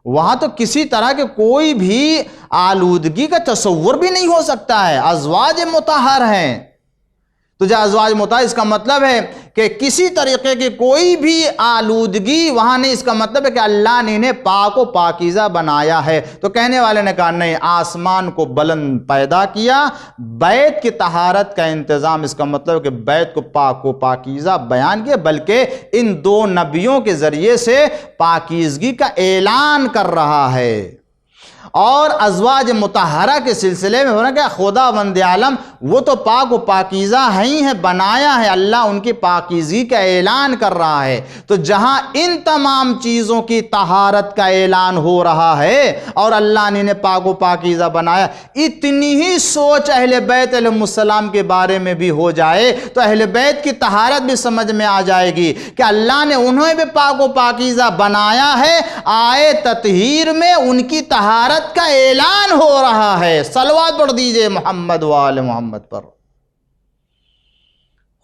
وہاں تو کسی طرح کے کوئی بھی آلودگی کا تصور بھی نہیں ہو سکتا ہے۔ ازواج مطہر ہیں، تو جو ازواج مطہرہ اس کا مطلب ہے کہ کسی طریقے کی کوئی بھی آلودگی وہاں نہیں، اس کا مطلب ہے کہ اللہ نے انہیں پاک و پاکیزہ بنایا ہے۔ تو کہنے والے نے کہا نہیں، آسمان کو بلند پیدا کیا، بیت کی طہارت کا انتظام، اس کا مطلب ہے کہ بیت کو پاک و پاکیزہ بیان کیا، بلکہ ان دو نبیوں کے ذریعے سے پاکیزگی کا اعلان کر رہا ہے۔ اور ازواج مطہرہ کے سلسلے میں ہونا کہ خداوند عالم وہ تو پاک و پاکیزہ ہی ہیں، بنایا ہے، اللہ ان کی پاکیزگی کا اعلان کر رہا ہے۔ تو جہاں ان تمام چیزوں کی طہارت کا اعلان ہو رہا ہے اور اللہ نے انہیں پاک و پاکیزہ بنایا، اتنی ہی سوچ اہل بیت علیہ السلام کے بارے میں بھی ہو جائے تو اہل بیت کی طہارت بھی سمجھ میں آ جائے گی کہ اللہ نے انہیں بھی پاک و پاکیزہ بنایا ہے۔ آئے تطہیر میں ان کی طہارت کا اعلان ہو رہا ہے۔ صلوات پڑھ دیجئے محمد و آل محمد پر۔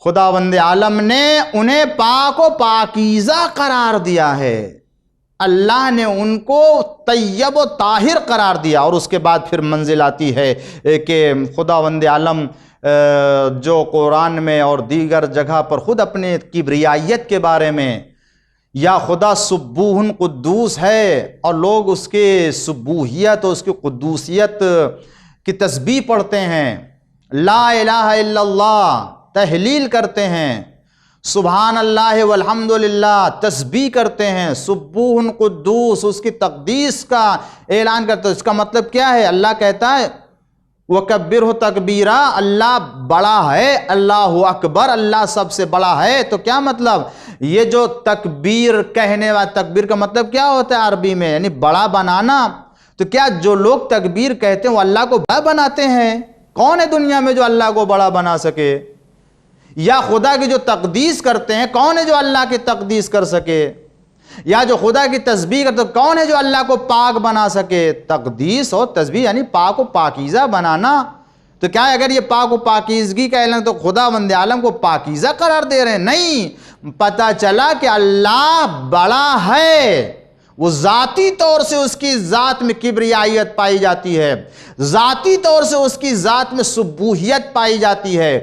خداوند عالم نے انہیں پاک و پاکیزہ قرار دیا ہے، اللہ نے ان کو طیب و طاہر قرار دیا۔ اور اس کے بعد پھر منزل آتی ہے کہ خداوند عالم جو قرآن میں اور دیگر جگہ پر خود اپنے کبریائیت کے بارے میں، یا خدا سبوح قدوس ہے اور لوگ اس کے سبوحیت اور اس کی قدوسیت کی تسبیح پڑھتے ہیں، لا الہ الا اللہ تحلیل کرتے ہیں، سبحان اللہ والحمدللہ تسبیح کرتے ہیں، سبوح قدوس اس کی تقدیس کا اعلان کرتے ہیں۔ اس کا مطلب کیا ہے؟ اللہ کہتا ہے وَكَبِّرْهُ تَكْبِيرًا، اللہ بڑا ہے، اللہ اکبر، اللہ سب سے بڑا ہے۔ تو کیا مطلب؟ یہ جو تکبیر کہنے والا، تکبیر کا مطلب کیا ہوتا ہے عربی میں؟ یعنی بڑا بنانا۔ تو کیا جو لوگ تکبیر کہتے ہیں وہ اللہ کو بڑا بناتے ہیں؟ کون ہے دنیا میں جو اللہ کو بڑا بنا سکے؟ یا خدا کی جو تقدیس کرتے ہیں، کون ہے جو اللہ کی تقدیس کر سکے؟ یا جو خدا کی تسبیح کرتے ہیں، کون ہے جو اللہ کو پاک بنا سکے؟ تقدیس اور تسبیح یعنی پاک و پاکیزہ بنانا۔ تو کیا اگر یہ پاک و پاکیزگی کا اعلان تو خداوند عالم کو پاکیزہ قرار دے رہے ہیں؟ نہیں، پتہ چلا کہ اللہ بڑا ہے، وہ ذاتی طور سے اس کی ذات میں کبریائیت پائی جاتی ہے، ذاتی طور سے اس کی ذات میں سبوحیت پائی جاتی ہے،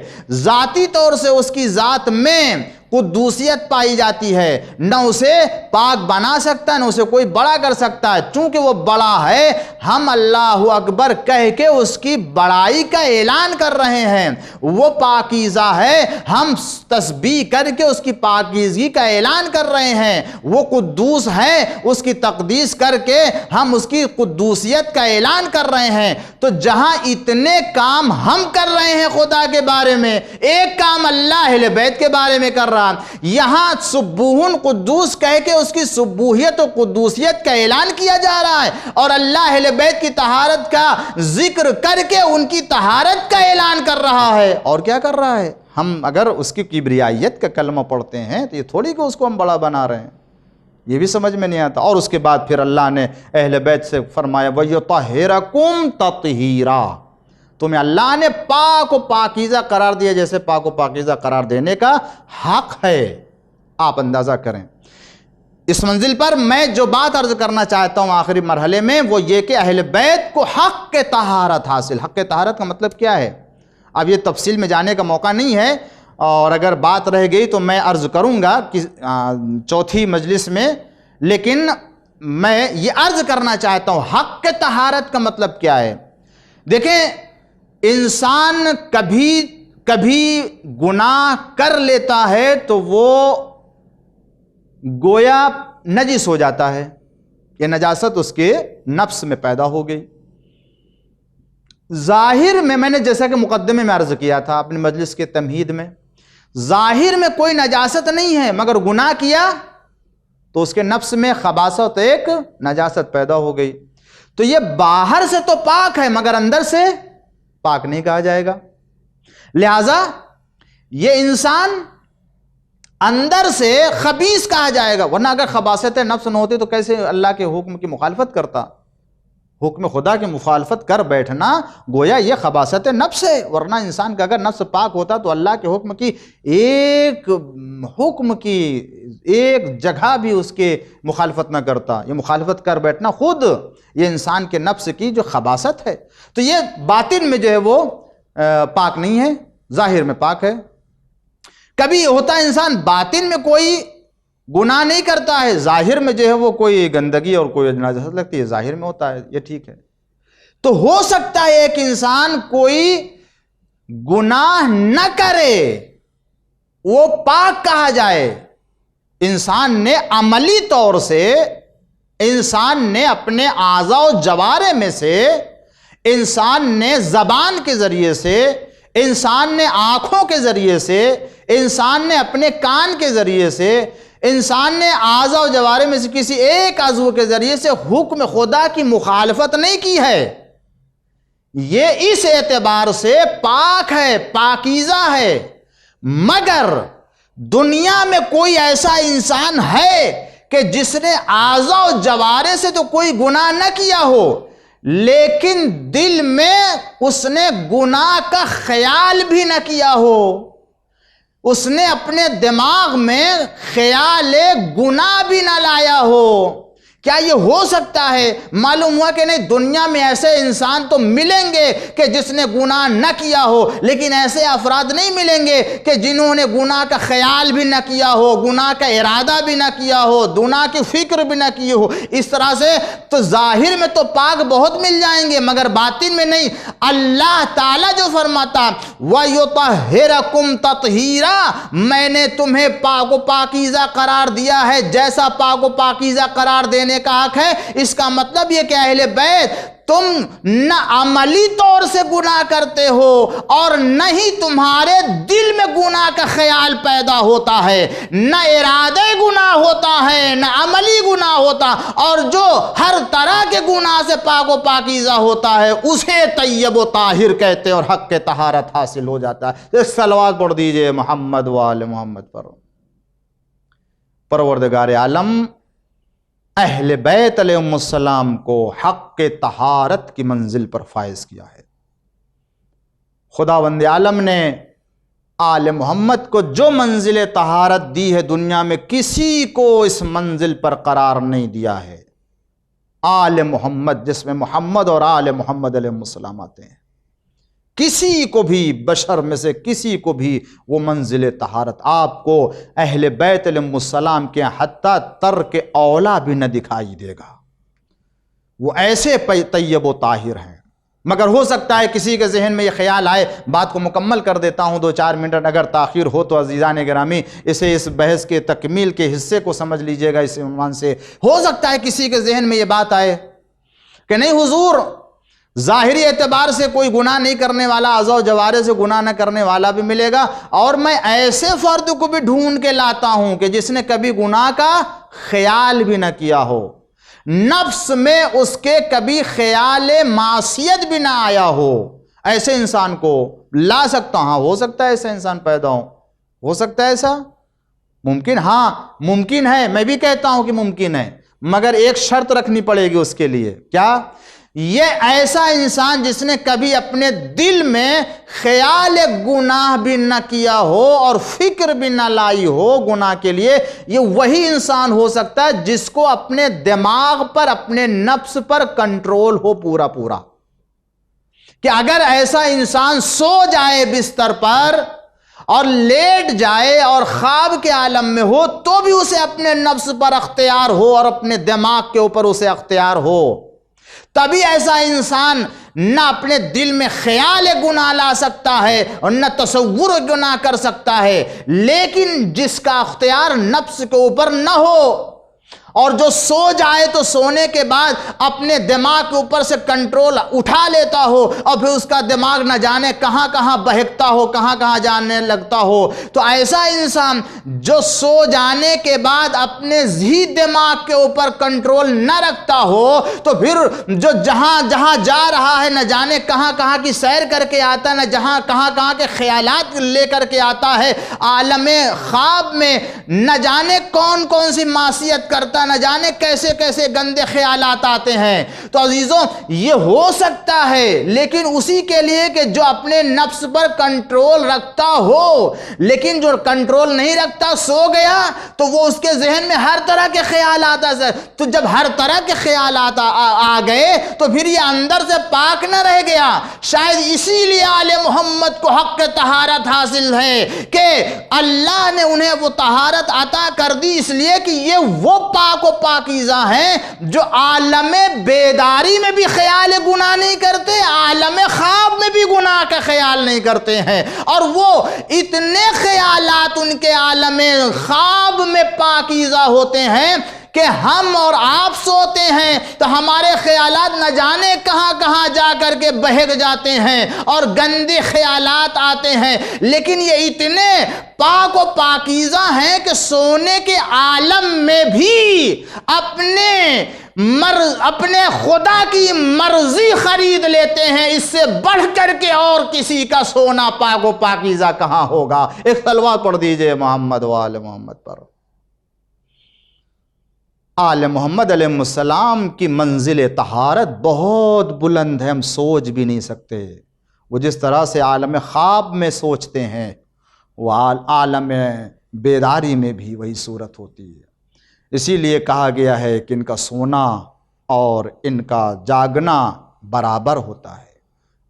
ذاتی طور سے اس کی ذات میں قدوسیت پائی جاتی ہے۔ نہ اسے پاک بنا سکتا ہے، نہ اسے کوئی بڑا کر سکتا ہے۔ چونکہ وہ بڑا ہے، ہم اللہ اکبر کہہ کے اس کی بڑائی کا اعلان کر رہے ہیں۔ وہ پاکیزہ ہے، ہم تسبیح کر کے اس کی پاکیزگی کا اعلان کر رہے ہیں۔ وہ قدوس ہے، اس کی تقدیس کر کے ہم اس کی قدوسیت کا اعلان کر رہے ہیں۔ تو جہاں اتنے کام ہم کر رہے ہیں خدا کے بارے میں، ایک کام اللہ اہل بیت کے بارے میں کر رہا، یہاں سبوح قدوس کہہ کے اس کی سبوحیت و قدوسیت کا اعلان کیا جا رہا ہے، اور اللہ اہل بیت کی طہارت کا ذکر کر کے ان کی طہارت کا اعلان کر رہا ہے۔ اور کیا کر رہا ہے؟ ہم اگر اس کی کبریائیت کا کلمہ پڑھتے ہیں تو یہ تھوڑی کہ اس کو ہم بڑا بنا رہے ہیں، یہ بھی سمجھ میں نہیں آتا۔ اور اس کے بعد پھر اللہ نے اہل بیت سے فرمایا وَيُطَهِّرَكُمْ تَطْهِيرًا، تمہیں اللہ نے پاک و پاکیزہ قرار دیا جیسے پاک و پاکیزہ قرار دینے کا حق ہے۔ آپ اندازہ کریں اس منزل پر میں جو بات عرض کرنا چاہتا ہوں آخری مرحلے میں، وہ یہ کہ اہل بیت کو حق کے طہارت حاصل۔ حق کے طہارت کا مطلب کیا ہے؟ اب یہ تفصیل میں جانے کا موقع نہیں ہے، اور اگر بات رہ گئی تو میں عرض کروں گا کہ چوتھی مجلس میں، لیکن میں یہ عرض کرنا چاہتا ہوں حق کے طہارت کا مطلب کیا ہے۔ دیکھیں، انسان کبھی گناہ کر لیتا ہے تو وہ گویا نجس ہو جاتا ہے، یہ نجاست اس کے نفس میں پیدا ہو گئی۔ ظاہر میں نے جیسا کہ مقدمے میں عرض کیا تھا اپنی مجلس کے تمہید میں، ظاہر میں کوئی نجاست نہیں ہے، مگر گناہ کیا تو اس کے نفس میں خباثت، ایک نجاست پیدا ہو گئی۔ تو یہ باہر سے تو پاک ہے مگر اندر سے پاک نہیں کہا جائے گا، لہذا یہ انسان اندر سے خبیث کہا جائے گا، ورنہ اگر خباثت نفس نہ ہوتی تو کیسے اللہ کے حکم کی مخالفت کرتا؟ حکم خدا کی مخالفت کر بیٹھنا گویا یہ خباثت نفس ہے، ورنہ انسان کا اگر نفس پاک ہوتا تو اللہ کے حکم کی ایک جگہ بھی اس کے مخالفت نہ کرتا۔ یہ مخالفت کر بیٹھنا خود یہ انسان کے نفس کی جو خباثت ہے۔ تو یہ باطن میں جو ہے وہ پاک نہیں ہے، ظاہر میں پاک ہے، کبھی ہوتا ہے انسان باطن میں کوئی گناہ نہیں کرتا ہے، ظاہر میں جو ہے وہ کوئی گندگی اور کوئی نجاست لگتی ہے، ظاہر میں ہوتا ہے، یہ ٹھیک ہے۔ تو ہو سکتا ہے ایک انسان کوئی گناہ نہ کرے، وہ پاک کہا جائے، انسان نے عملی طور سے، انسان نے اپنے اعضاء و جوارح میں سے، انسان نے زبان کے ذریعے سے، انسان نے آنکھوں کے ذریعے سے، انسان نے اپنے کان کے ذریعے سے، انسان نے اعضاء و جوارح میں سے کسی ایک عضو کے ذریعے سے حکم خدا کی مخالفت نہیں کی ہے، یہ اس اعتبار سے پاک ہے، پاکیزہ ہے۔ مگر دنیا میں کوئی ایسا انسان ہے کہ جس نے اعضاء و جوارح سے تو کوئی گناہ نہ کیا ہو، لیکن دل میں اس نے گناہ کا خیال بھی نہ کیا ہو، اس نے اپنے دماغ میں خیال گناہ بھی نہ لایا ہو؟ کیا یہ ہو سکتا ہے؟ معلوم ہوا کہ نہیں، دنیا میں ایسے انسان تو ملیں گے کہ جس نے گناہ نہ کیا ہو، لیکن ایسے افراد نہیں ملیں گے کہ جنہوں نے گناہ کا خیال بھی نہ کیا ہو، گناہ کا ارادہ بھی نہ کیا ہو، گناہ کی فکر بھی نہ کی ہو۔ اس طرح سے تو ظاہر میں تو پاک بہت مل جائیں گے، مگر باطن میں نہیں۔ اللہ تعالیٰ جو فرماتا وَيُطَهِّرَكُمْ تَطْهِيرًا، میں نے تمہیں پاک و پاکیزہ قرار دیا ہے، جیسا پاک و پاکیزہ قرار دینے کا حق ہے۔ اس کا مطلب یہ کہ اہل بیت تم نہ عملی طور سے گناہ کرتے ہو اور نہ ہی تمہارے دل میں گناہ کا خیال پیدا ہوتا ہے، نہ ارادہ گناہ ہوتا ہے، نہ عملی گناہ ہوتا، اور جو ہر طرح کے گناہ سے پاک و پاکیزہ ہوتا ہے اسے طیب و طاہر کہتے ہیں اور حق کے طہارت حاصل ہو جاتا ہے۔ ایک صلوات پڑھ دیجئے محمد و آل محمد پر۔ پروردگار عالم اہل بیت علیہم السلام کو حق کے طہارت کی منزل پر فائز کیا ہے۔ خداوند عالم نے آل محمد کو جو منزل طہارت دی ہے، دنیا میں کسی کو اس منزل پر قرار نہیں دیا ہے۔ آل محمد، جس میں محمد اور آل محمد علیہ السلام آتے ہیں، کسی کو بھی، بشر میں سے کسی کو بھی وہ منزل طہارت آپ کو اہل بیت علیہ السلام کے حتیٰ ترک اولا بھی نہ دکھائی دے گا۔ وہ ایسے طیب و طاہر ہیں۔ مگر ہو سکتا ہے کسی کے ذہن میں یہ خیال آئے، بات کو مکمل کر دیتا ہوں، 2-4 منٹ اگر تاخیر ہو تو عزیزان گرامی اسے اس بحث کے تکمیل کے حصے کو سمجھ لیجئے گا۔ اس عنوان سے ہو سکتا ہے کسی کے ذہن میں یہ بات آئے کہ نہیں حضور، ظاہری اعتبار سے کوئی گناہ نہیں کرنے والا، اعضاء و جوارح سے گناہ نہ کرنے والا بھی ملے گا، اور میں ایسے فرد کو بھی ڈھونڈ کے لاتا ہوں کہ جس نے کبھی گناہ کا خیال بھی نہ کیا ہو، نفس میں اس کے کبھی خیال معصیت بھی نہ آیا ہو، ایسے انسان کو لا سکتا ہوں۔ ہاں، ہو سکتا ہے ایسا انسان پیدا ہو سکتا ہے ایسا؟ ممکن، ہاں ممکن ہے، میں بھی کہتا ہوں کہ ممکن ہے، مگر ایک شرط رکھنی پڑے گی اس کے لیے۔ کیا؟ یہ ایسا انسان جس نے کبھی اپنے دل میں خیال گناہ بھی نہ کیا ہو اور فکر بھی نہ لائی ہو گناہ کے لیے، یہ وہی انسان ہو سکتا ہے جس کو اپنے دماغ پر، اپنے نفس پر کنٹرول ہو پورا پورا، کہ اگر ایسا انسان سو جائے بستر پر اور لیٹ جائے اور خواب کے عالم میں ہو تو بھی اسے اپنے نفس پر اختیار ہو اور اپنے دماغ کے اوپر اسے اختیار ہو، تبھی ایسا انسان نہ اپنے دل میں خیال گناہ لا سکتا ہے اور نہ تصور گناہ کر سکتا ہے۔ لیکن جس کا اختیار نفس کے اوپر نہ ہو اور جو سو جائے تو سونے کے بعد اپنے دماغ کے اوپر سے کنٹرول اٹھا لیتا ہو اور پھر اس کا دماغ نہ جانے کہاں کہاں بہکتا ہو، کہاں کہاں جانے لگتا ہو، تو ایسا انسان جو سو جانے کے بعد اپنے ہی دماغ کے اوپر کنٹرول نہ رکھتا ہو تو پھر جو جہاں جہاں جا رہا ہے نہ جانے کہاں کہاں کی سیر کر کے آتا ہے، نہ جہاں کہاں کے خیالات لے کر کے آتا ہے، عالم خواب میں نہ جانے کون کون سی معصیت کرتا کا نہ جانے کیسے کیسے گندے خیالات آتے ہیں۔ تو عزیزوں یہ ہو سکتا ہے، لیکن اسی کے لیے کہ جو اپنے نفس پر کنٹرول رکھتا ہو، لیکن جو کنٹرول نہیں رکھتا سو گیا تو وہ اس کے ذہن میں ہر طرح کے خیالات آتے ہیں۔ تو جب ہر طرح کے خیالات آ گئے تو پھر یہ اندر سے پاک نہ رہ گیا۔ شاید اسی لیے آل محمد کو حق طہارت حاصل ہے کہ اللہ نے انہیں وہ طہارت عطا کر دی، اس لیے کہ یہ وہ پاک و پاکیزہ ہیں جو عالم بیداری میں بھی خیال گناہ نہیں کرتے، عالم خواب میں بھی گناہ کا خیال نہیں کرتے ہیں، اور وہ اتنے خیالات ان کے عالم خواب میں پاکیزہ ہوتے ہیں کہ ہم اور آپ سوتے ہیں تو ہمارے خیالات نہ جانے کہاں کہاں جا کر کے بہک جاتے ہیں اور گندے خیالات آتے ہیں، لیکن یہ اتنے پاک و پاکیزہ ہیں کہ سونے کے عالم میں بھی اپنے خدا کی مرضی خرید لیتے ہیں۔ اس سے بڑھ کر کے اور کسی کا سونا پاک و پاکیزہ کہاں ہوگا؟ ایک صلوات پڑھ دیجئے محمد و آل محمد پر۔ آل محمد علیہ السلام کی منزل طہارت بہت بلند ہے، ہم سوچ بھی نہیں سکتے۔ وہ جس طرح سے عالم خواب میں سوچتے ہیں، وہ عالم بیداری میں بھی وہی صورت ہوتی ہے۔ اسی لیے کہا گیا ہے کہ ان کا سونا اور ان کا جاگنا برابر ہوتا ہے،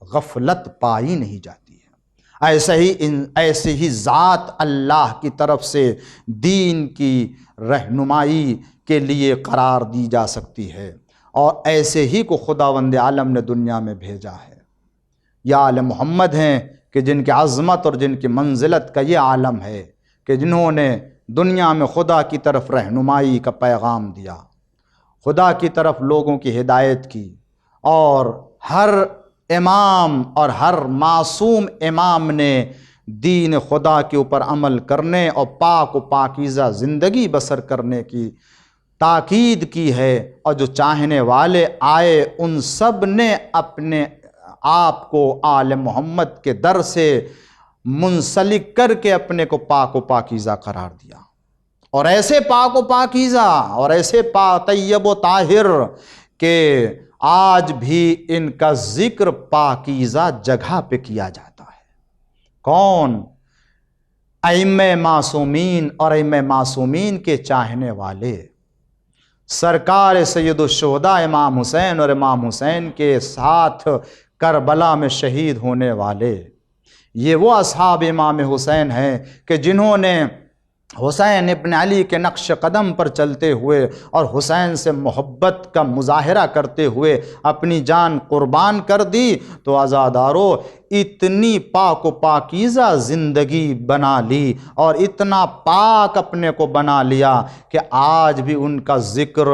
غفلت پائی نہیں جاتی ہے۔ ایسے ہی ذات اللہ کی طرف سے دین کی رہنمائی کے لیے قرار دی جا سکتی ہے، اور ایسے ہی کو خداوند عالم نے دنیا میں بھیجا ہے۔ یہ آل محمد ہیں کہ جن کی عظمت اور جن کی منزلت کا یہ عالم ہے کہ جنہوں نے دنیا میں خدا کی طرف رہنمائی کا پیغام دیا، خدا کی طرف لوگوں کی ہدایت کی، اور ہر امام اور ہر معصوم امام نے دین خدا کے اوپر عمل کرنے اور پاک و پاکیزہ زندگی بسر کرنے کی تاکید کی ہے، اور جو چاہنے والے آئے ان سب نے اپنے آپ کو آل محمد کے در سے منسلک کر کے اپنے کو پاک و پاکیزہ قرار دیا، اور ایسے پاک و پاکیزہ اور ایسے طیب و طاہر کہ آج بھی ان کا ذکر پاکیزہ جگہ پہ کیا جاتا ہے۔ کون؟ ائمہ معصومین اور ائمہ معصومین کے چاہنے والے، سرکار سید الشہداء امام حسین اور امام حسین کے ساتھ کربلا میں شہید ہونے والے، یہ وہ اصحاب امام حسین ہیں کہ جنہوں نے حسین ابن علی کے نقش قدم پر چلتے ہوئے اور حسین سے محبت کا مظاہرہ کرتے ہوئے اپنی جان قربان کر دی۔ تو عزادارو اتنی پاک و پاکیزہ زندگی بنا لی اور اتنا پاک اپنے کو بنا لیا کہ آج بھی ان کا ذکر،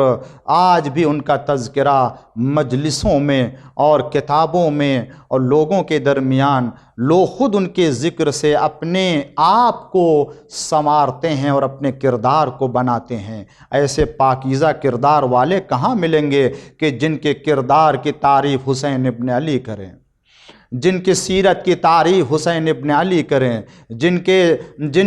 آج بھی ان کا تذکرہ مجلسوں میں اور کتابوں میں اور لوگوں کے درمیان لوگ خود ان کے ذکر سے اپنے آپ کو سنوارتے ہیں اور اپنے کردار کو بناتے ہیں۔ ایسے پاکیزہ کردار والے کہاں ملیں گے کہ جن کے کردار کی تعریف حسین ابن علی کریں، جن کی سیرت کی تعریف حسین ابن علی کریں، جن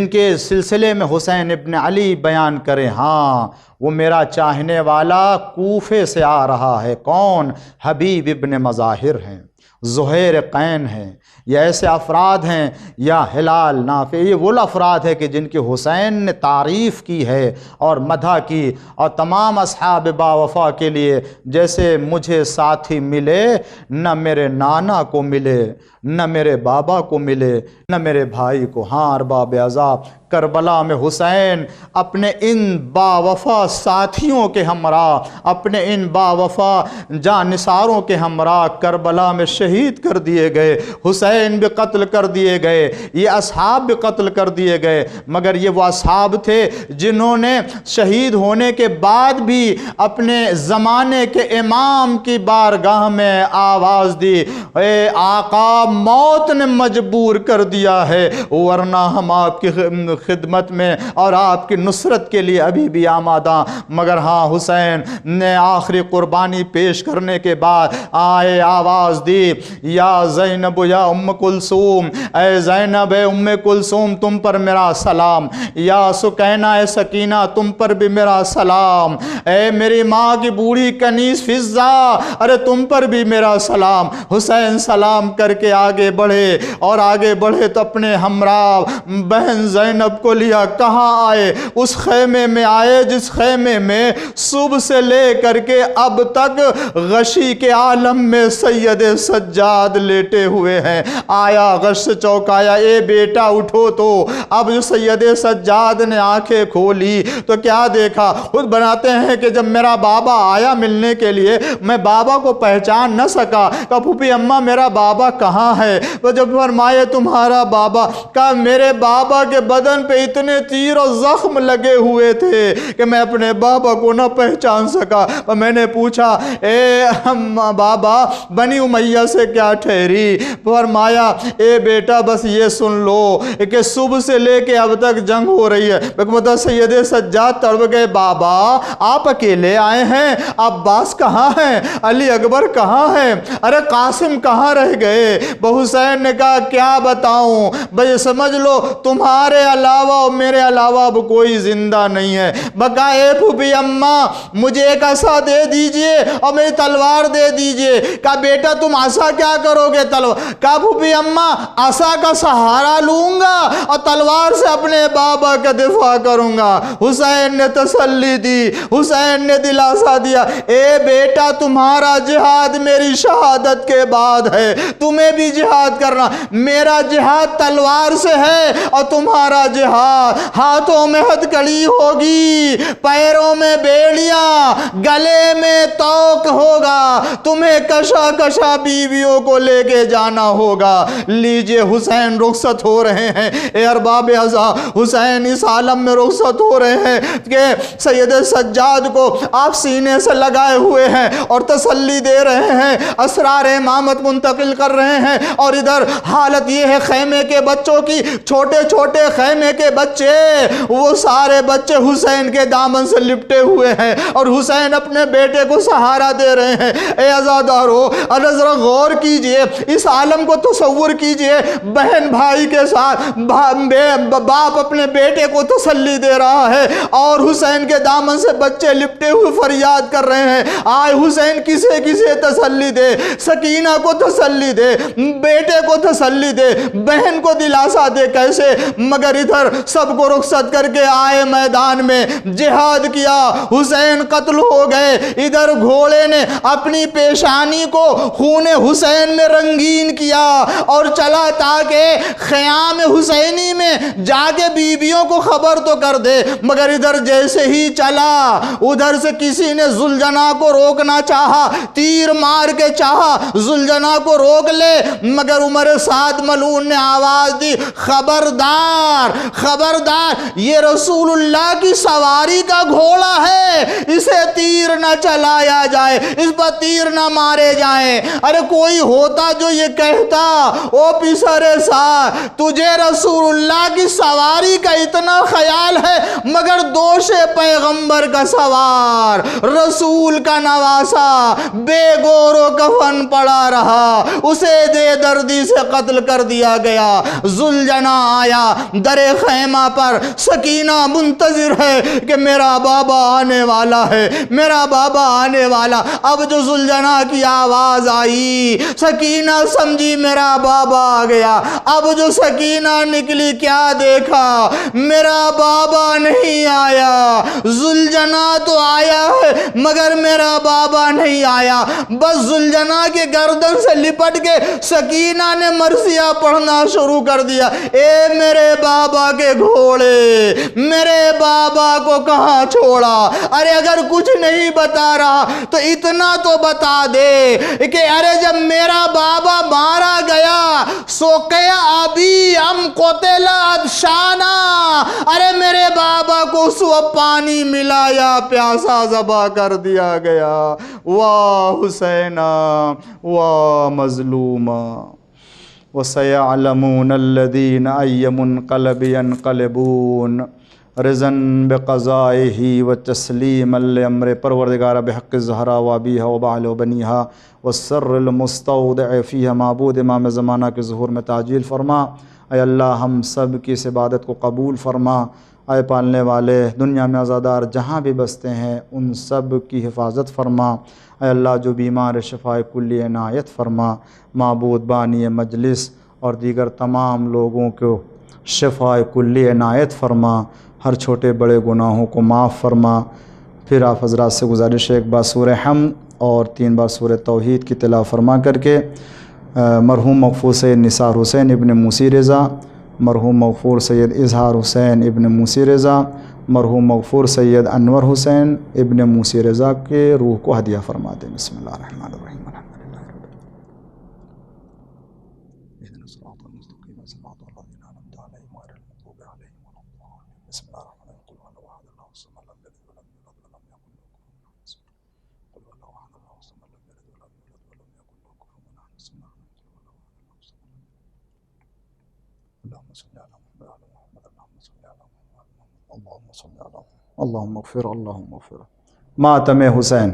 کے سلسلے میں حسین ابن علی بیان کریں۔ ہاں، وہ میرا چاہنے والا کوفے سے آ رہا ہے۔ کون؟ حبیب ابن مظاہر ہیں، زہیر قین ہیں، یا ایسے افراد ہیں، یا ہلال نافع، یہ وہ افراد ہیں کہ جن کی حسین نے تعریف کی ہے اور مدح کی، اور تمام اصحاب با وفا کے لیے جیسے مجھے ساتھی ملے نہ میرے نانا کو ملے، نہ میرے بابا کو ملے، نہ میرے بھائی کو۔ ہاں ارباب عذاب، کربلا میں حسین اپنے ان با وفا ساتھیوں کے ہمراہ، اپنے ان با وفا جانثاروں کے ہمراہ کربلا میں شہید کر دیے گئے۔ حسین بھی قتل کر دیے گئے، یہ اصحاب بھی قتل کر دیے گئے، مگر یہ وہ اصحاب تھے جنہوں نے شہید ہونے کے بعد بھی اپنے زمانے کے امام کی بارگاہ میں آواز دی، اے آقا موت نے مجبور کر دیا ہے، ورنہ ہم آپ کی خدمت میں اور آپ کی نصرت کے لیے ابھی بھی آمادہ۔ مگر ہاں، حسین نے آخری قربانی پیش کرنے کے بعد آئے آواز دی، یا زینب یا ام کلثوم، اے زینب اے ام کلثوم تم پر میرا سلام، یا سکینہ اے سکینہ تم پر بھی میرا سلام، اے میری ماں کی بوڑھی کنیز فضہ ارے تم پر بھی میرا سلام۔ حسین سلام کر کے آگے بڑھے، اور آگے بڑھے تو اپنے ہمراہ بہن زینب کو لیا کہاں آئے؟ اس خیمے میں آئے جس خیمے میں صبح سے لے کر کے اب تک غشی کے عالم میں سید سجاد لیٹے ہوئے ہیں۔ آیا غش سے چوکایا، اے بیٹا اٹھو تو۔ اب جو سید سجاد نے آنکھیں کھولی تو کیا دیکھا؟ خود بناتے ہیں کہ جب میرا بابا آیا ملنے کے لیے میں بابا کو پہچان نہ سکا، کہا پھوپھی اماں میرا بابا کہاں ہے؟ تو جب فرمائے تمہارا بابا، کہا میرے بابا کے بدن پہ اتنے تیر اور زخم لگے ہوئے تھے کہ میں اپنے بابا کو نہ پہچان سکا۔ میں نے پوچھا اے بابا بنی امیہ سے کیا ٹھہری؟ فرمایا اے بیٹا بس یہ سن لو کہ صبح سے لے کے اب تک جنگ ہو رہی ہے۔ مطلب سید سجاد تڑپ گئے، بابا آپ اکیلے آئے ہیں؟ عباس کہاں ہیں؟ علی اکبر کہاں ہیں؟ ارے قاسم کہاں رہ گئے؟ حسین نے کہا کیا بتاؤں بھئی، سمجھ لو تمہارے علاوہ اور میرے علاوہ اب کوئی زندہ نہیں ہے۔ بکا اے پھوپھی اماں مجھے ایک عصا دے دیجئے اور میری تلوار دے دیجئے۔ کہا بیٹا تم عصا کیا کرو گے؟ تلوار۔ کہا پھوپھی اماں عصا کا سہارا لوں گا اور تلوار سے اپنے بابا کا دفاع کروں گا۔ حسین نے تسلی دی، حسین نے دلاسا دیا، اے بیٹا تمہارا جہاد میری شہادت کے بعد ہے، تمہیں بھی جہاد کرنا۔ میرا جہاد تلوار سے ہے اور تمہارا جہاد ہاتھوں میں ہتھکڑی ہوگی، پیروں میں بیڑیاں، گلے میں توق ہوگا، تمہیں کشا کشا بیویوں کو لے کے جانا ہوگا۔ لیجئے حسین رخصت ہو رہے ہیں، اے ارباب عزا حسین اس عالم میں رخصت ہو رہے ہیں کہ سید سجاد کو آپ سینے سے لگائے ہوئے ہیں اور تسلی دے رہے ہیں، اسرار امامت منتقل کر رہے ہیں، اور ادھر حالت یہ ہے خیمے کے بچوں کی، چھوٹے چھوٹے خیمے کے بچے، وہ سارے بچے حسین کے دامن سے لپٹے ہوئے ہیں اور حسین اپنے بیٹے کو سہارا دے رہے ہیں۔ اے عزادارو ذرا غور کیجئے، اس عالم کو تصور کیجئے، بہن بھائی کے ساتھ باپ اپنے بیٹے کو تسلی دے رہا ہے اور حسین کے دامن سے بچے لپٹے ہوئے فریاد کر رہے ہیں، آئے حسین کسے کسے تسلی دے، سکینہ کو تسلی دے، بیٹے کو تسلی دے، بہن کو دلاسا دے۔ کیسے؟ مگر ادھر سب کو رخصت کر کے آئے میدان میں، جہاد کیا، حسین قتل ہو گئے۔ ادھر گھوڑے نے اپنی پیشانی کو خون حسین میں رنگین کیا اور چلا تاکہ خیام حسینی میں جا کے بیویوں کو خبر تو کر دے، مگر ادھر جیسے ہی چلا ادھر سے کسی نے زلجنا کو روکنا چاہا، تیر مار کے چاہا زلجنا کو روک لے، مگر عمر سعد ملعون نے آواز دی، خبردار خبردار یہ رسول اللہ کی سواری کا گھوڑا ہے، اسے تیر نہ چلایا جائے، اس پر تیر نہ مارے جائیں۔ ارے کوئی ہوتا جو یہ کہتا، او پیسرے سا تجھے رسول اللہ کی سواری کا اتنا خیال ہے، مگر دوش پیغمبر کا سوار، رسول کا نواسا بے گور و کفن پڑا رہا، اسے دے دردی سے قتل کر دیا گیا۔ زلجنا آیا در خیمہ پر، سکینہ منتظر ہے کہ میرا بابا آنے والا ہے، میرا بابا آنے والا۔ اب جو زلجنا کی آواز آئی سکینہ سمجھی میرا بابا آ گیا۔ اب جو سکینہ نکلی کیا دیکھا؟ میرا بابا نہیں آیا، زلجنا تو آیا ہے مگر میرا بابا نہیں آیا۔ بس زلجنا کے گردن سے لپٹ کے سکینہ نے مرثیہ پڑھنا شروع کر دیا، اے میرے بابا کے گھوڑے، میرے بابا کو کہاں چھوڑا؟ ارے اگر کچھ نہیں بتا رہا تو اتنا تو بتا دے کہ ارے جب میرا بابا مارا گیا سوقیا ابی ام قتل ادشانا، ارے میرے بابا کو اس وقت پانی ملا یا پیاسا ذبح کر دیا گیا۔ واہ حسینہ واہ مظلومہ۔ وَسَيَعْلَمُونَ الَّذِينَ أَيَّ مُنْقَلَبٍ يَنْقَلِبُونَ رضاً بقضائه وتسلیما لأمر پروردگار بحق الزہرا وابیہا وبعل وبنیہا والسر المستودع فیہا معبود امام زمانہ کے ظہور میں تعجیل فرما۔ اے اللہ ہم سب کی اس عبادت کو قبول فرما۔ اے پالنے والے، دنیا میں عزادار جہاں بھی بستے ہیں ان سب کی حفاظت فرما۔ اے اللہ جو بیمار شفاء کلی عنایت فرما۔ معبود بانی مجلس اور دیگر تمام لوگوں کو شفاء کلی عنایت فرما۔ ہر چھوٹے بڑے گناہوں کو معاف فرما۔ پھر آپ حضرات سے گزارش ہے ایک بار سورہ حمد اور 3 بار سورہ توحید کی تلاوت فرما کر کے مرحوم مغفور سید نثار حسین ابن موسی رضا، مرحوم مغفور سید اظہار حسین ابن موسی رضا، مرحوم مغفور سید انور حسین ابن موسی رضا کے روح کو ہدیہ فرما دیں۔ بسم اللہ الرحمن الرحیم۔ اللہم اغفر اللہم اغفر۔ ماتم حسین۔